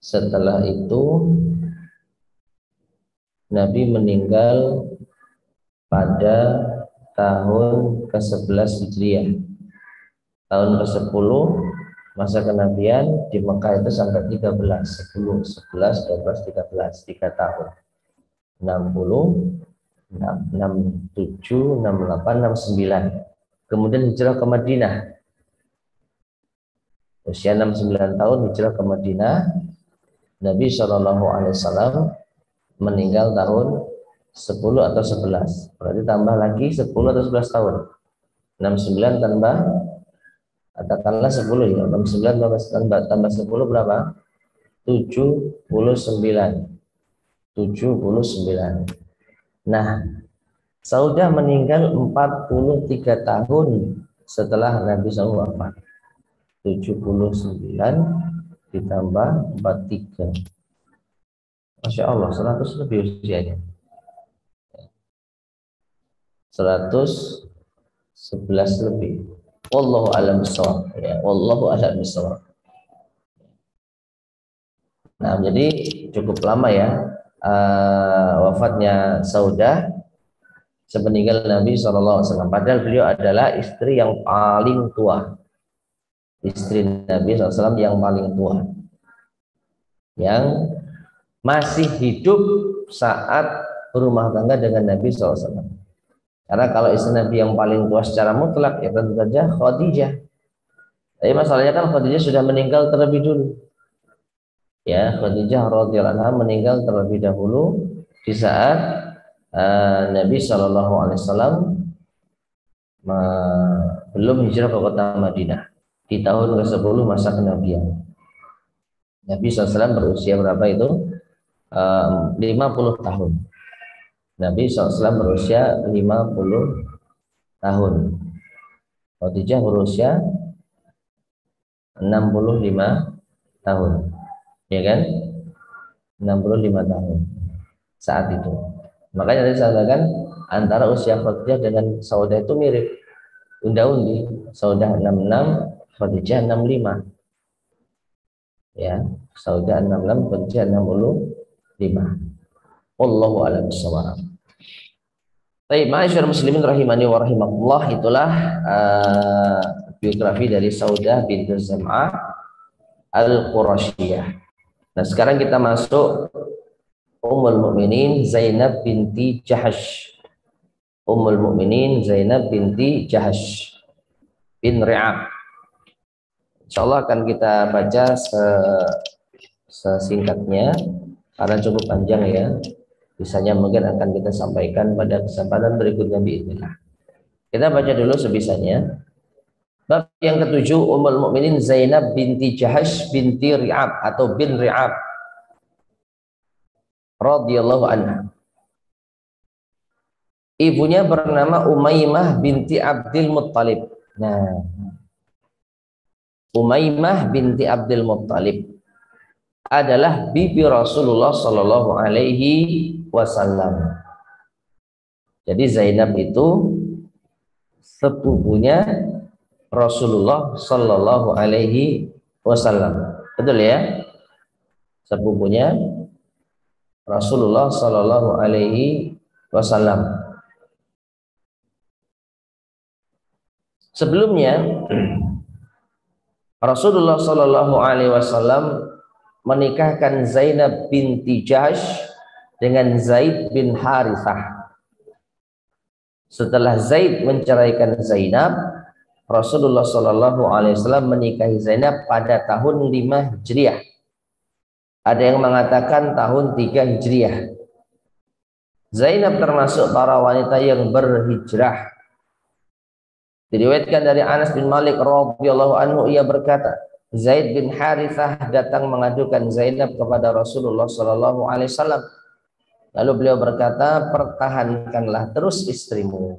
setelah itu Nabi meninggal pada tahun ke-11 Hijriah. Tahun ke-10 masa kenabian di Mekah itu sampai 13, 10, 11, 12, 13, 3 tahun. 60, 67, 68, 69. Kemudian hijrah ke Madinah. Usia 69 tahun hijrah ke Madinah. Nabi SAW meninggal tahun 10 atau 11. Berarti tambah lagi 10 atau 11 tahun. 69 tambah, katakanlah 10 ya. 69 tambah 10 berapa? 79. Nah, Saudah meninggal 43 tahun setelah Nabi SAW wafat. 79 ditambah 43. Masya Allah, 100 lebih usianya. 111 lebih. Wallahu a'lam bishawab. Ya, wallahu a'lam bishawab. Nah, jadi cukup lama ya wafatnya Saudah sepeninggal Nabi SAW. Padahal beliau adalah istri yang paling tua. Istri Nabi SAW yang paling tua, yang masih hidup saat berumah tangga dengan Nabi SAW. Karena kalau istri Nabi yang paling tua secara mutlak ya tentu saja Khadijah. Tapi masalahnya kan Khadijah sudah meninggal terlebih dulu. Ya, Khadijah radhiyallahu anha meninggal terlebih dahulu di saat Nabi Shallallahu Alaihi Wasallam belum hijrah ke kota Madinah di tahun ke-10 masa kenabian. Nabi SAW berusia berapa itu? 50 tahun. Nabi SAW berusia 50 tahun. Khadijah berusia 65 tahun. Ya kan? 65 tahun saat itu. Makanya tadi saya katakan antara usia Khadijah dengan Saudah itu mirip. Unda-undi, Saudah 66, Khadijah 65. Ya, Saudah 66, Khadijah 65. Wallahu a'lam bishawab. Baik, ma'asyiral muslimin rahimani wa rahimakumullah, itulah biografi dari Saudah binti Zam'ah Al-Qurasyiyah. Nah, sekarang kita masuk Ummul Mukminin Zainab binti Jahash. Ummul Mukminin Zainab binti Jahash bin Ri'ab. Insyaallah akan kita baca sesingkatnya karena cukup panjang ya. Bisanya mungkin akan kita sampaikan pada kesempatan berikutnya biidznillah. Kita baca dulu sebisanya. Bab yang ketujuh, Ummul Mukminin Zainab binti Jahash binti Ri'ab atau bin Ri'ab radhiyallahu anha. Ibunya bernama Umaymah binti Abdul Muttalib. Nah, Umaymah binti Abdul Muttalib adalah bibi Rasulullah Shallallahu Alaihi Wasallam. Jadi Zainab itu sepupunya Rasulullah Shallallahu Alaihi Wasallam. Betul ya? Sepupunya Rasulullah Shallallahu Alaihi Wasallam. Sebelumnya Rasulullah Shallallahu Alaihi Wasallam menikahkan Zainab binti Jahsh dengan Zaid bin Harithah. Setelah Zaid menceraikan Zainab, Rasulullah Shallallahu Alaihi Wasallam menikahi Zainab pada tahun 5 Hijriah. Ada yang mengatakan tahun 3 Hijriah. Zainab termasuk para wanita yang berhijrah. Diriwayatkan dari Anas bin Malik radhiyallahu anhu, ia berkata, Zaid bin Harithah datang mengadukan Zainab kepada Rasulullah Shallallahu Alaihi Wasallam. Lalu beliau berkata, pertahankanlah terus istrimu.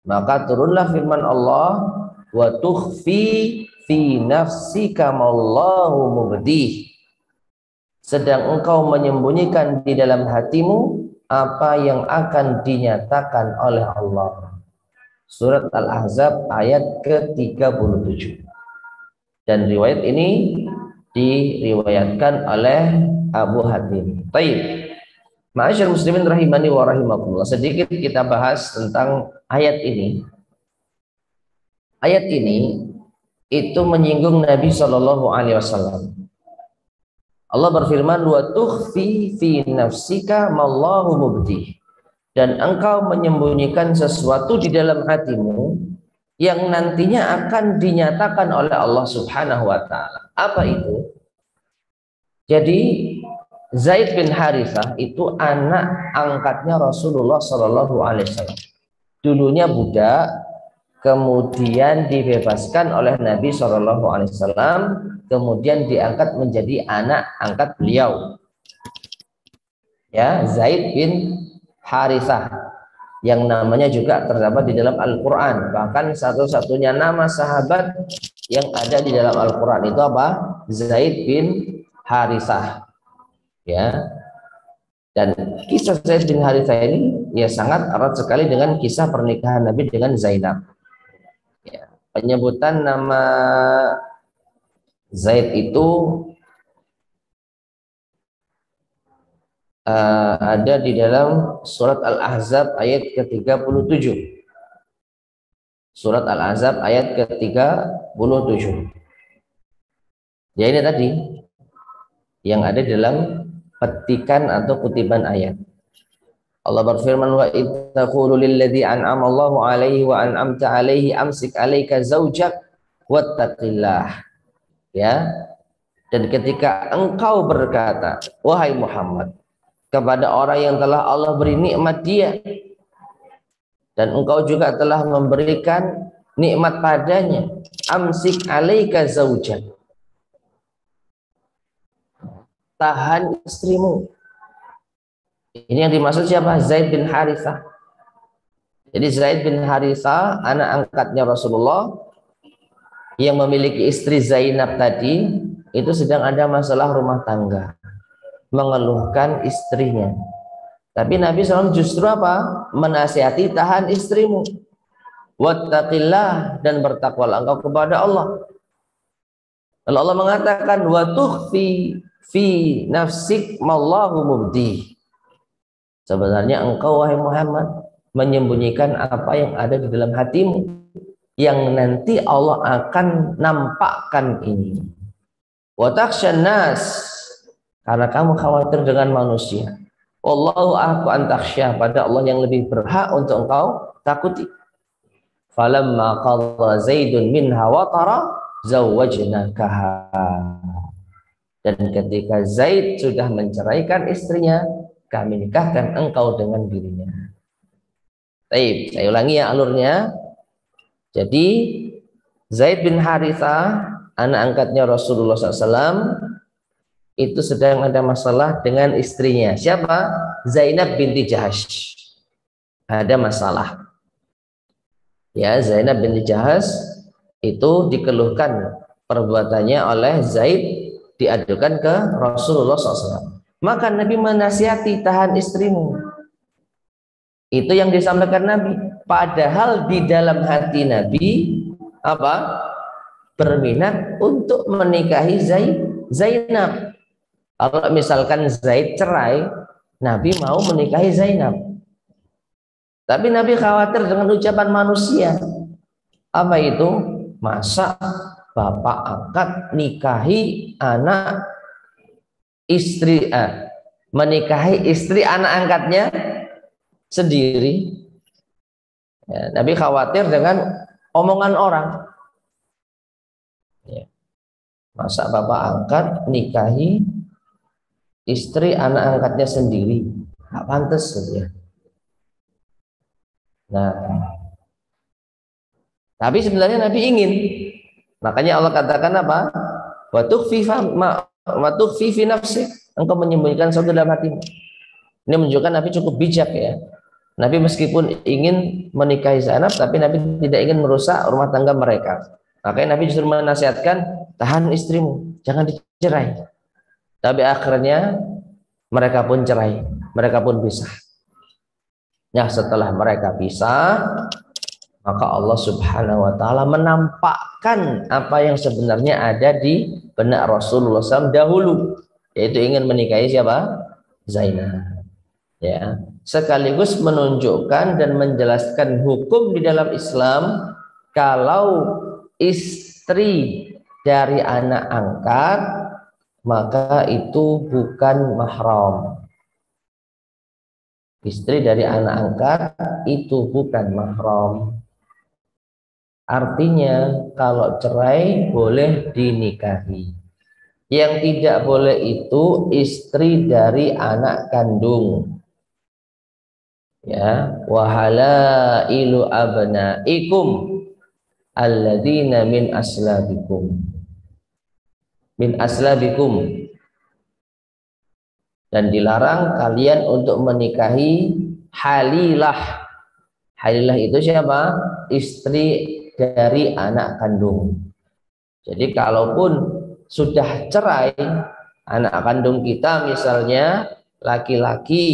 Maka turunlah firman Allah, wa tukhfi fi nafsika mallahu mubdih. Sedang engkau menyembunyikan di dalam hatimu apa yang akan dinyatakan oleh Allah. Surat Al-Ahzab ayat ke-37. Dan riwayat ini diriwayatkan oleh Abu Hatim. Baik. Ma'asyiral muslimin rahimani wa rahimakumullah. Sedikit kita bahas tentang ayat ini. Ayat ini itu menyinggung Nabi Shallallahu Alaihi Wasallam. Allah berfirman, wa tukhfi fi nafsika mallahu mubdih. Dan engkau menyembunyikan sesuatu di dalam hatimu yang nantinya akan dinyatakan oleh Allah Subhanahu wa taala. Apa itu? Jadi Zaid bin Harithah itu anak angkatnya Rasulullah Shallallahu Alaihi Wasallam. Dulunya budak, kemudian dibebaskan oleh Nabi Shallallahu Alaihi Wasallam, kemudian diangkat menjadi anak angkat beliau. Ya, Zaid bin Harithah, yang namanya juga terdapat di dalam Al-Quran. Bahkan satu-satunya nama sahabat yang ada di dalam Al-Quran itu apa? Zaid bin Harithah. Ya. Dan kisah Zaid bin Harithah ini ya sangat erat sekali dengan kisah pernikahan Nabi dengan Zainab. Ya. Penyebutan nama Zaid itu ada di dalam surat Al-Ahzab ayat ke-37. Surat Al-Ahzab ayat ke-37. Ya ini tadi yang ada dalam petikan atau kutipan ayat. Allah berfirman, wa ittaqulu lilladzi an'ama Allahu alaihi wa an'amta alaihi amsik alaika zaujak wattaqillah. Ya. Dan ketika engkau berkata, wahai Muhammad, kepada orang yang telah Allah beri nikmat dia, dan engkau juga telah memberikan nikmat padanya, amsik alaika zaujak, tahan istrimu. Ini yang dimaksud siapa? Zaid bin Harithah. Jadi Zaid bin Harithah, anak angkatnya Rasulullah, yang memiliki istri Zainab tadi, itu sedang ada masalah rumah tangga, mengeluhkan istrinya. Tapi Nabi SAW justru apa? Menasihati, tahan istrimu, wattaqillah, dan bertakwalah engkau kepada Allah. Lalu Allah mengatakan, wa tukhfi fi nafsik mallahu mubdi. Sebenarnya engkau wahai Muhammad menyembunyikan apa yang ada di dalam hatimu, yang nanti Allah akan nampakkan ini. Wa takhshan nas, karena kamu khawatir dengan manusia. Wallahu ahqqu an takhsha, pada Allah yang lebih berhak untuk engkau takuti. Falamma qadha Zaidun minha watara zawwajnakaha. Dan ketika Zaid sudah menceraikan istrinya, kami nikahkan engkau dengan dirinya. Baik, saya ulangi ya alurnya. Jadi Zaid bin Harithah, anak angkatnya Rasulullah SAW, itu sedang ada masalah dengan istrinya. Siapa? Zainab binti Jahash. Ada masalah. Ya, Zainab binti Jahash itu dikeluhkan perbuatannya oleh Zaid, diadukan ke Rasulullah SAW. Maka Nabi menasihati, tahan istrimu. Itu yang disampaikan Nabi. Padahal di dalam hati Nabi apa? Berminat untuk menikahi Zainab. Kalau misalkan Zaid cerai, Nabi mau menikahi Zainab. Tapi Nabi khawatir dengan ucapan manusia. Apa itu? Masa bapak angkat nikahi anak istri, menikahi istri anak angkatnya sendiri. Ya, Nabi khawatir dengan omongan orang. Ya. Masa bapak angkat nikahi istri anak angkatnya sendiri, nggak pantas ya. Nah, tapi sebenarnya Nabi ingin. Makanya Allah katakan apa? Wa tukhfi fi nafsik, engkau menyembunyikan sesuatu dalam hatimu. Ini menunjukkan Nabi cukup bijak ya. Nabi meskipun ingin menikahi Zainab, tapi Nabi tidak ingin merusak rumah tangga mereka. Makanya Nabi justru menasihatkan, tahan istrimu, jangan dicerai. Tapi akhirnya mereka pun cerai, mereka pun pisah. Nah, setelah mereka pisah, maka Allah Subhanahu wa taala menampakkan apa yang sebenarnya ada di benak Rasulullah SAW dahulu, yaitu ingin menikahi siapa? Zainab. Ya, sekaligus menunjukkan dan menjelaskan hukum di dalam Islam kalau istri dari anak angkat maka itu bukan mahram. Istri dari anak angkat itu bukan mahram. Artinya kalau cerai boleh dinikahi. Yang tidak boleh itu istri dari anak kandung. Ya, wahalailu abnaikum alladzina min aslabikum. Min aslabikum. Dan dilarang kalian untuk menikahi halilah. Halilah itu siapa? Istri dari anak kandung. Jadi kalaupun sudah cerai, anak kandung kita misalnya laki-laki,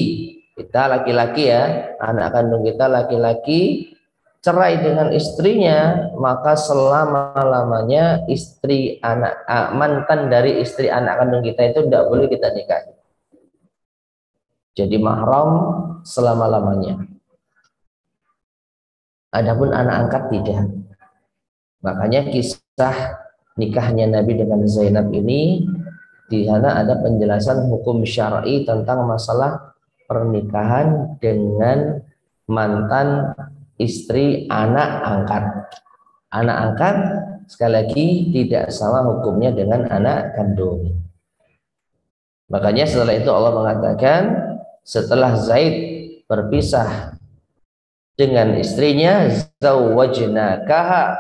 kita laki-laki ya, anak kandung kita laki-laki cerai dengan istrinya, maka selama-lamanya istri anak mantan dari istri anak kandung kita itu tidak boleh kita nikahi. Jadi mahram selama-lamanya. Adapun anak angkat tidak. Makanya kisah nikahnya Nabi dengan Zainab ini, di sana ada penjelasan hukum syar'i tentang masalah pernikahan dengan mantan istri anak angkat. Anak angkat sekali lagi tidak sama hukumnya dengan anak kandung. Makanya setelah itu Allah mengatakan, setelah Zaid berpisah dengan istrinya, zawwajnakaha,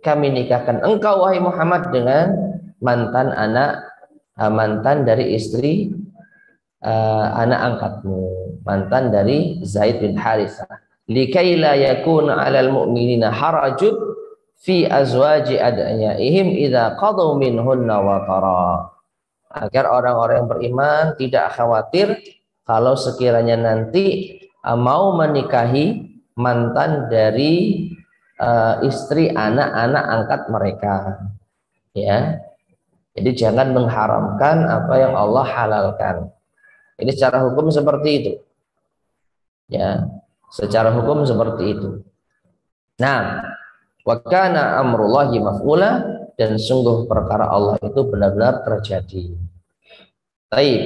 kami nikahkan engkau wahai Muhammad dengan mantan dari istri anak angkatmu, mantan dari Zaid bin Harithah. Likai la yakuna 'alal mu'minina harajun fi azwaji ad'iyaihim idza qadaw minhunna watara. Agar orang-orang yang beriman tidak khawatir kalau sekiranya nanti mau menikahi mantan dari istri anak-anak angkat mereka, ya. Jadi jangan mengharamkan apa yang Allah halalkan. Ini secara hukum seperti itu, ya. Secara hukum seperti itu. Nah, wa kana amrullahi maf'ula, dan sungguh perkara Allah itu benar-benar terjadi. Baik.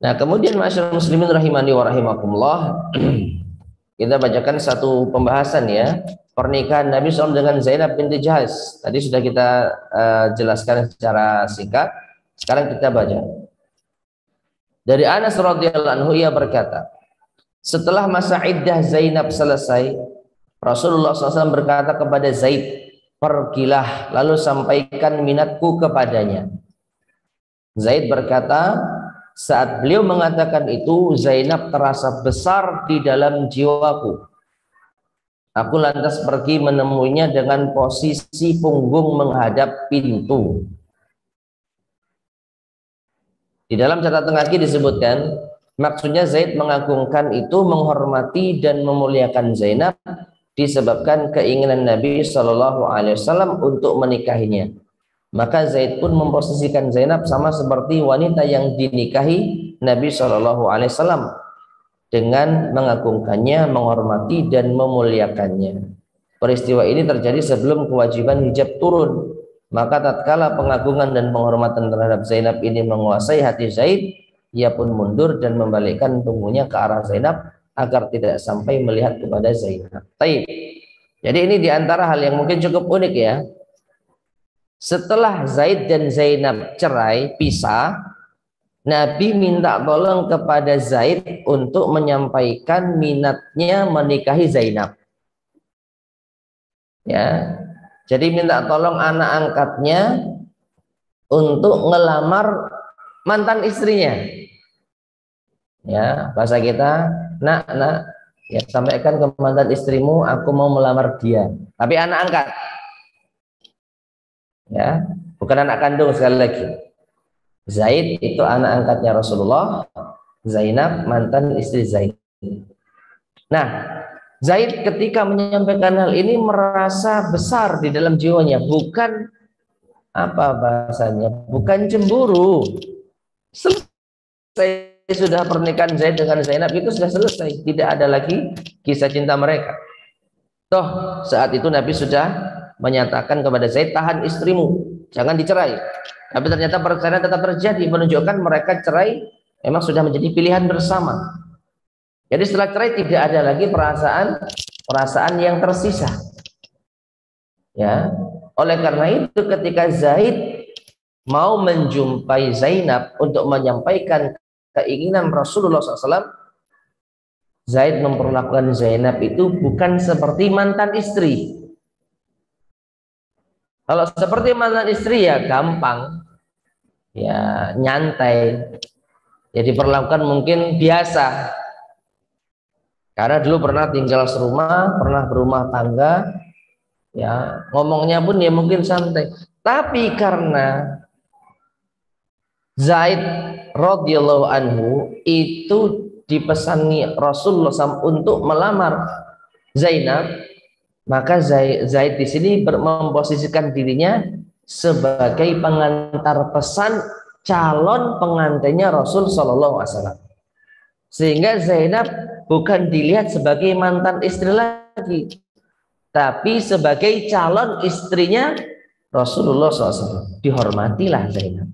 Nah, kemudian masyarakat muslimin rahimani wa rahimakumullah, kita bacakan satu pembahasan, ya, pernikahan Nabi SAW dengan Zainab binti Jahsh. Tadi sudah kita jelaskan secara singkat. Sekarang kita baca. Dari Anas radhiyallahu anhu, ia berkata, setelah masa iddah Zainab selesai, Rasulullah SAW berkata kepada Zaid, pergilah lalu sampaikan minatku kepadanya. Zaid berkata, saat beliau mengatakan itu, Zainab terasa besar di dalam jiwaku. Aku lantas pergi menemuinya dengan posisi punggung menghadap pintu. Di dalam catatan kaki disebutkan, maksudnya Zaid mengagungkan itu, menghormati dan memuliakan Zainab disebabkan keinginan Nabi SAW untuk menikahinya. Maka Zaid pun memposisikan Zainab sama seperti wanita yang dinikahi Nabi SAW dengan mengagungkannya, menghormati dan memuliakannya. Peristiwa ini terjadi sebelum kewajiban hijab turun. Maka tatkala pengagungan dan penghormatan terhadap Zainab ini menguasai hati Zaid, ia pun mundur dan membalikkan punggungnya ke arah Zainab agar tidak sampai melihat kepada Zainab. Baik. Jadi ini diantara hal yang mungkin cukup unik, ya. Setelah Zaid dan Zainab cerai, pisah, Nabi minta tolong kepada Zaid untuk menyampaikan minatnya menikahi Zainab. Ya, jadi minta tolong anak angkatnya untuk ngelamar mantan istrinya. Ya, bahasa kita, nak, ya, sampaikan ke mantan istrimu, aku mau melamar dia. Tapi anak angkat. Ya, bukan anak kandung sekali lagi. Zaid itu anak angkatnya Rasulullah, Zainab mantan istri Zaid. Nah, Zaid ketika menyampaikan hal ini merasa besar di dalam jiwanya, bukan apa bahasanya, bukan cemburu. Selesai sudah pernikahan Zaid dengan Zainab itu sudah selesai, tidak ada lagi kisah cinta mereka. Toh saat itu Nabi sudah menyatakan kepada Zaid, tahan istrimu, jangan dicerai. Tapi ternyata perceraian tetap terjadi, menunjukkan mereka cerai memang sudah menjadi pilihan bersama. Jadi setelah cerai tidak ada lagi perasaan yang tersisa. Ya, oleh karena itu ketika Zaid mau menjumpai Zainab untuk menyampaikan keinginan Rasulullah SAW, Zaid memperlakukan Zainab itu bukan seperti mantan istri. Kalau seperti mantan istri ya gampang, ya nyantai, ya diperlakukan mungkin biasa. Karena dulu pernah tinggal serumah, pernah berumah tangga, ya ngomongnya pun ya mungkin santai. Tapi karena Zaid radhiyallahu anhu itu dipesani Rasulullah SAW untuk melamar Zainab, maka Zaid di sini memposisikan dirinya sebagai pengantar pesan calon pengantinnya Rasul Shallallahu Alaihi Wasallam, sehingga Zainab bukan dilihat sebagai mantan istri lagi, tapi sebagai calon istrinya Rasulullah SAW. Dihormatilah Zainab.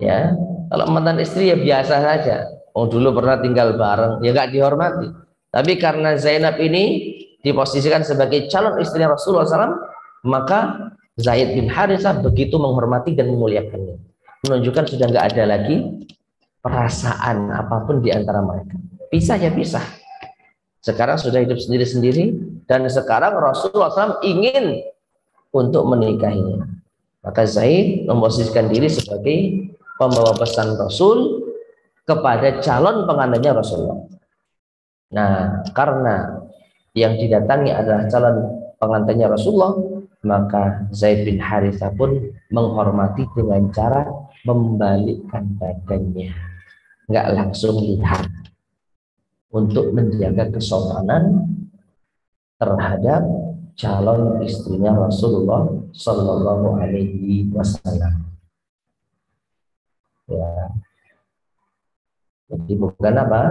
Ya, kalau mantan istri ya biasa saja. Oh, dulu pernah tinggal bareng, ya nggak dihormati. Tapi karena Zainab ini diposisikan sebagai calon istri Rasulullah SAW, maka Zaid bin Harithah begitu menghormati dan memuliakannya, menunjukkan sudah nggak ada lagi perasaan apapun di antara mereka. Pisah ya pisah. Sekarang sudah hidup sendiri-sendiri, dan sekarang Rasulullah SAW ingin untuk menikahinya. Maka Zaid memposisikan diri sebagai pembawa pesan Rasul kepada calon pengantinnya Rasulullah. Nah, karena yang didatangi adalah calon pengantinnya Rasulullah, maka Zaid bin Harithah pun menghormati dengan cara membalikkan badannya, nggak langsung lihat, untuk menjaga kesopanan terhadap calon istrinya Rasulullah Shallallahu Alaihi Wasallam. Ya, jadi bukan apa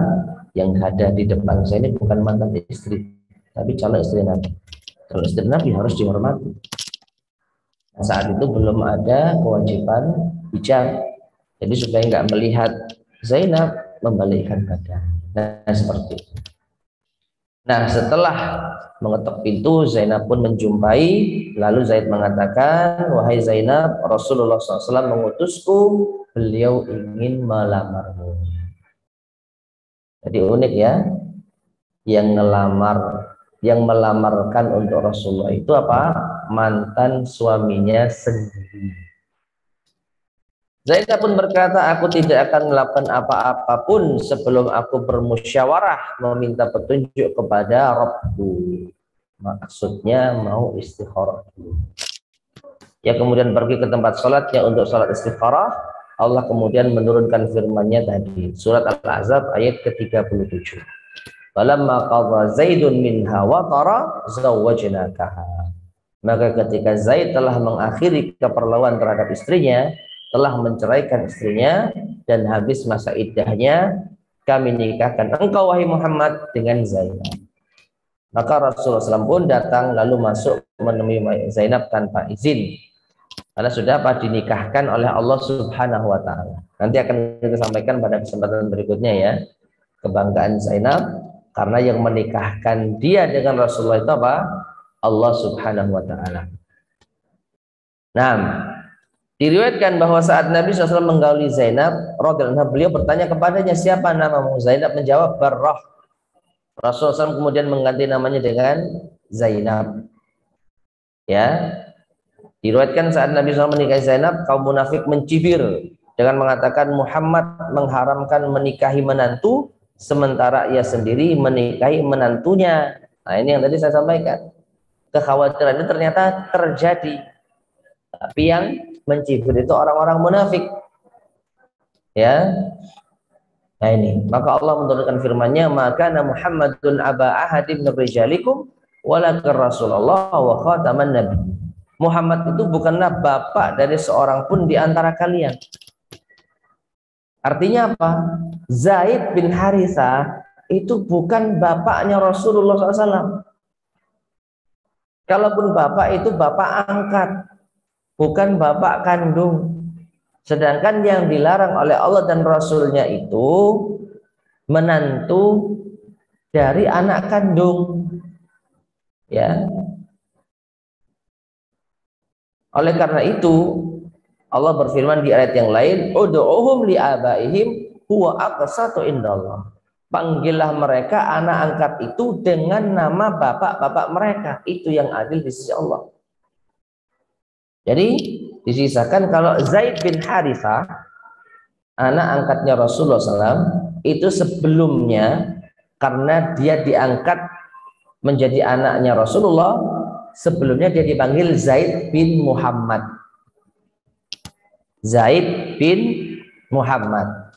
yang ada di depan saya ini bukan mantan istri, tapi calon istri Nabi. Calon istri Nabi harus dihormati. Nah, saat itu belum ada kewajiban hijab, jadi supaya nggak melihat Zainab, membalikkan badan. Nah, seperti itu. Nah, setelah mengetuk pintu, Zainab pun menjumpai. Lalu Zaid mengatakan, wahai Zainab, Rasulullah SAW mengutusku, beliau ingin melamarmu. Jadi unik ya, yang melamarkan untuk Rasulullah itu apa? Mantan suaminya sendiri. Zainab pun berkata, aku tidak akan melakukan apa-apapun sebelum aku bermusyawarah meminta petunjuk kepada Rabbku. Maksudnya mau istikharah dulu. Ya, kemudian pergi ke tempat sholatnya untuk sholat istikharah. Allah kemudian menurunkan firman-Nya tadi, surat Al-Ahzab ayat ke-37. Falamma qadha Zaidun minha watara zawwajnakaha. Maka ketika Zaid telah mengakhiri keperluan terhadap istrinya, telah menceraikan istrinya dan habis masa iddahnya, kami nikahkan engkau wahai Muhammad dengan Zainab. Maka Rasulullah SAW pun datang lalu masuk menemui Zainab tanpa izin, karena sudah dinikahkan oleh Allah Subhanahu wa Ta'ala. Nanti akan kita sampaikan pada kesempatan berikutnya ya, kebanggaan Zainab karena yang menikahkan dia dengan Rasulullah itu apa? Allah Subhanahu wa Ta'ala. Nah, diriwayatkan bahwa saat Nabi SAW menggauli Zainab radhiyallahu anha, beliau bertanya kepadanya, siapa namamu? Zainab menjawab, Barrah. Rasulullah SAW kemudian mengganti namanya dengan Zainab. Ya, diriwayatkan saat Nabi SAW menikahi Zainab, kaum munafik mencibir dengan mengatakan Muhammad mengharamkan menikahi menantu, sementara ia sendiri menikahi menantunya. Nah, ini yang tadi saya sampaikan. Kekhawatiran itu ternyata terjadi. Tapi yang mencibir itu orang-orang munafik. Ya. Nah ini, maka Allah menurunkan firman-Nya, maka Muhammadun aba ahadin min rijalikum walakin Rasulullah wa khataman nabi. Muhammad itu bukanlah bapak dari seorang pun di antara kalian. Artinya apa? Zaid bin Harithah itu bukan bapaknya Rasulullah SAW. Kalaupun bapak itu bapak angkat, bukan bapak kandung. Sedangkan yang dilarang oleh Allah dan Rasulnya itu menantu dari anak kandung. Ya. Oleh karena itu Allah berfirman di ayat yang lain, ud'uhum li'abaihim huwa aqsatu indallah. Panggillah mereka anak angkat itu dengan nama bapak-bapak mereka, itu yang adil di sisi Allah. Jadi disisakan kalau Zaid bin Harithah, anak angkatnya Rasulullah SAW, itu sebelumnya karena dia diangkat menjadi anaknya Rasulullah, sebelumnya dia dipanggil Zaid bin Muhammad. Zaid bin Muhammad.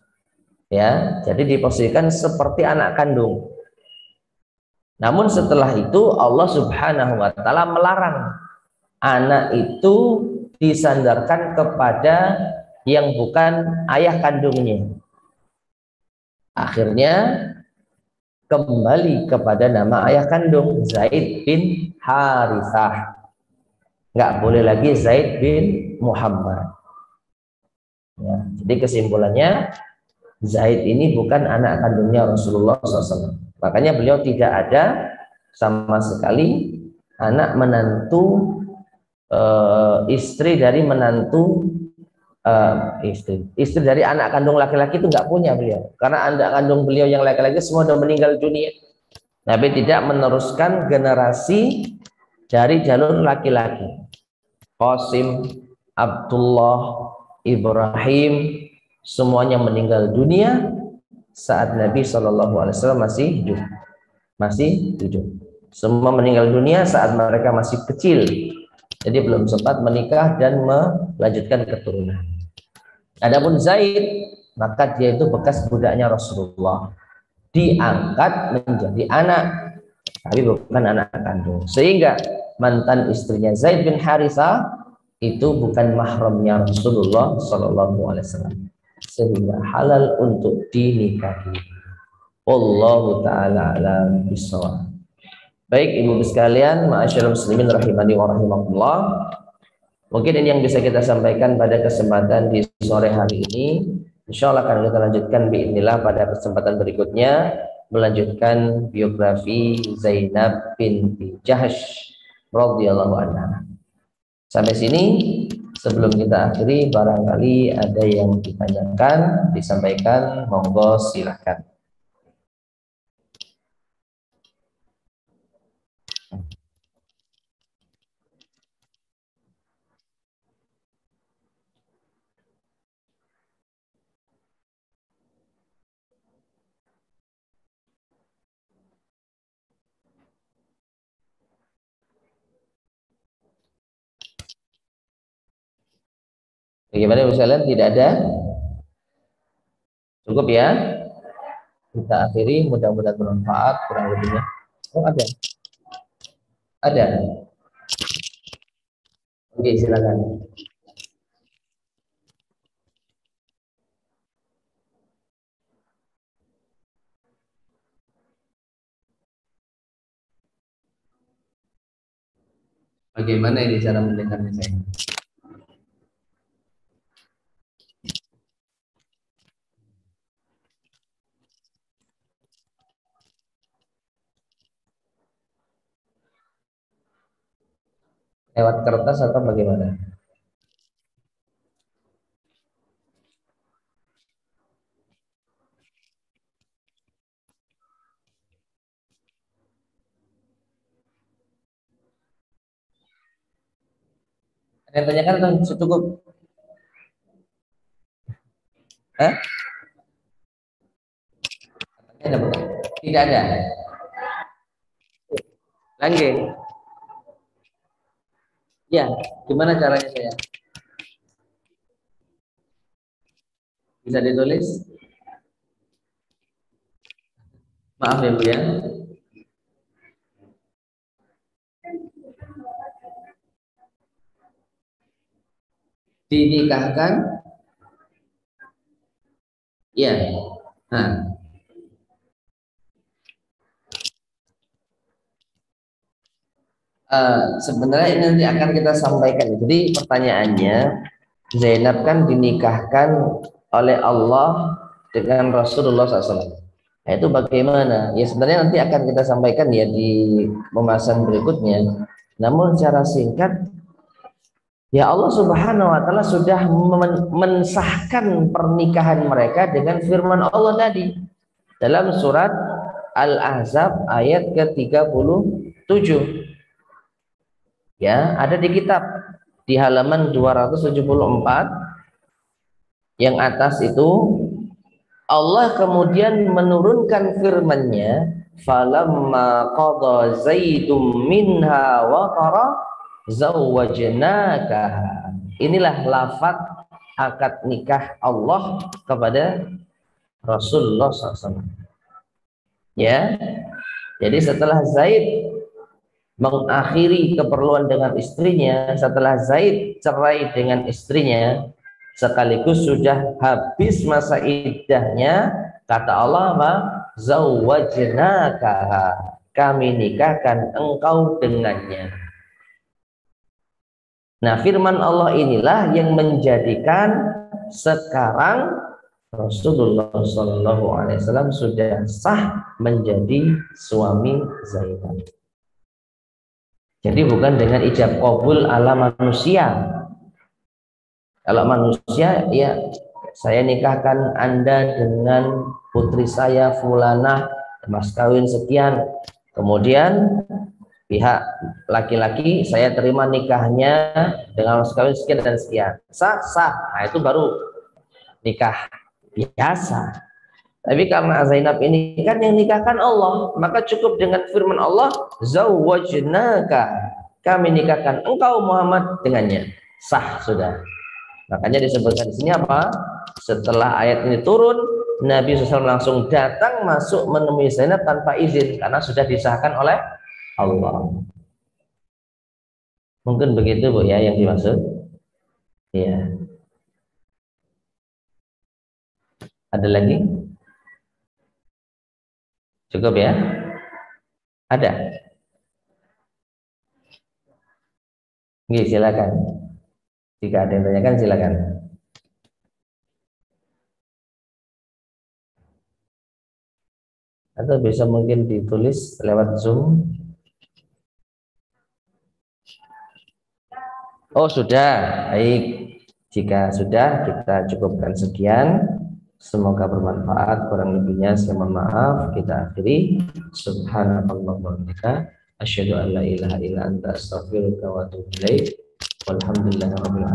Ya, jadi diposisikan seperti anak kandung. Namun setelah itu Allah Subhanahu wa Ta'ala melarang anak itu disandarkan kepada yang bukan ayah kandungnya. Akhirnya kembali kepada nama ayah kandung, Zaid bin Harithah. Nggak boleh lagi Zaid bin Muhammad. Ya, jadi kesimpulannya, Zaid ini bukan anak kandungnya Rasulullah SAW. Makanya beliau tidak ada sama sekali anak menantu istri dari menantu istri dari anak kandung laki-laki itu nggak punya beliau, karena anak kandung beliau yang laki-laki semua sudah meninggal dunia. Nabi tidak meneruskan generasi dari jalur laki-laki. Qasim, Abdullah, Ibrahim semuanya meninggal dunia saat Nabi SAW masih hidup. Semua meninggal dunia saat mereka masih kecil, jadi belum sempat menikah dan melanjutkan keturunan. Adapun Zaid, maka dia itu bekas budaknya Rasulullah, diangkat menjadi anak, tapi bukan anak kandung. Sehingga mantan istrinya Zaid bin Harithah itu bukan mahramnya Rasulullah SAW, sehingga halal untuk dinikahi. Wallahu ta'ala a'lam bishawab. Baik ibu sekalian, ma'asyiral muslimin rahimani wa rahimakumullah. Mungkin ini yang bisa kita sampaikan pada kesempatan di sore hari ini. Insya Allah akan kita lanjutkan biidznillah pada kesempatan berikutnya, melanjutkan biografi Zainab binti Jahsy radhiyallahu anha. Sampai sini, sebelum kita akhiri, barangkali ada yang ditanyakan, disampaikan, monggo silakan. Bagaimana misalnya tidak ada? Cukup ya? Kita akhiri, mudah-mudahan bermanfaat kurang lebihnya. Oh ada? Ada? Oke, silakan. Bagaimana ini cara mendengarnya saya? Lewat kertas atau bagaimana? Ada yang tanyakan atau cukup? Hah? Ada bukan? Tidak ada. Langgeng. Ya, gimana caranya saya? Bisa ditulis? Maaf ya Bu ya. Dinikahkan? Ya. Nah. Sebenarnya ini nanti akan kita sampaikan. Jadi pertanyaannya, Zainab kan dinikahkan oleh Allah dengan Rasulullah SAW. Nah, itu bagaimana? Ya sebenarnya nanti akan kita sampaikan ya di pembahasan berikutnya. Namun secara singkat, ya Allah Subhanahu wa taala sudah mensahkan pernikahan mereka dengan firman Allah tadi dalam surat Al-Ahzab ayat ke-37. Ya, ada di kitab di halaman 274 yang atas itu Allah kemudian menurunkan firman-Nya, falamma qada zaidum minha wa tara zawwajnakaha. Inilah lafaz akad nikah Allah kepada Rasulullah SAW. Ya, jadi setelah Zaid mengakhiri keperluan dengan istrinya, setelah Zaid cerai dengan istrinya, sekaligus sudah habis masa iddahnya, kata Allah apa? Zawwajnakaha, kami nikahkan engkau dengannya. Nah, firman Allah inilah yang menjadikan sekarang Rasulullah Shallallahu Alaihi Wasallam sudah sah menjadi suami Zainab. Jadi bukan dengan ijab qabul ala manusia. Kalau manusia, ya saya nikahkan Anda dengan putri saya Fulanah, mas kawin sekian. Kemudian pihak laki-laki saya terima nikahnya dengan mas kawin sekian dan sekian. Sah, sah. Nah, itu baru nikah biasa. Tapi karena Zainab ini kan yang nikahkan Allah, maka cukup dengan firman Allah, zawwajnaka, kami nikahkan engkau Muhammad dengannya. Sah sudah. Makanya disebutkan di sini apa? Setelah ayat ini turun, Nabi SAW langsung datang masuk menemui Zainab tanpa izin karena sudah disahkan oleh Allah. Mungkin begitu Bu ya yang dimaksud. Iya. Ada lagi? Cukup ya? Ada? Oke, silakan. Jika ada yang tanyakan silakan. Atau bisa mungkin ditulis lewat Zoom. Oh sudah, baik. Jika sudah, kita cukupkan sekian. Semoga bermanfaat. Kurang lebihnya saya mohon maaf. Kita akhiri. Subhanallah wa bihamdika, asyhadu an la ilaha illa anta, astaghfiruka wa atubu ilaik. Walhamdulillahirabbil alamin.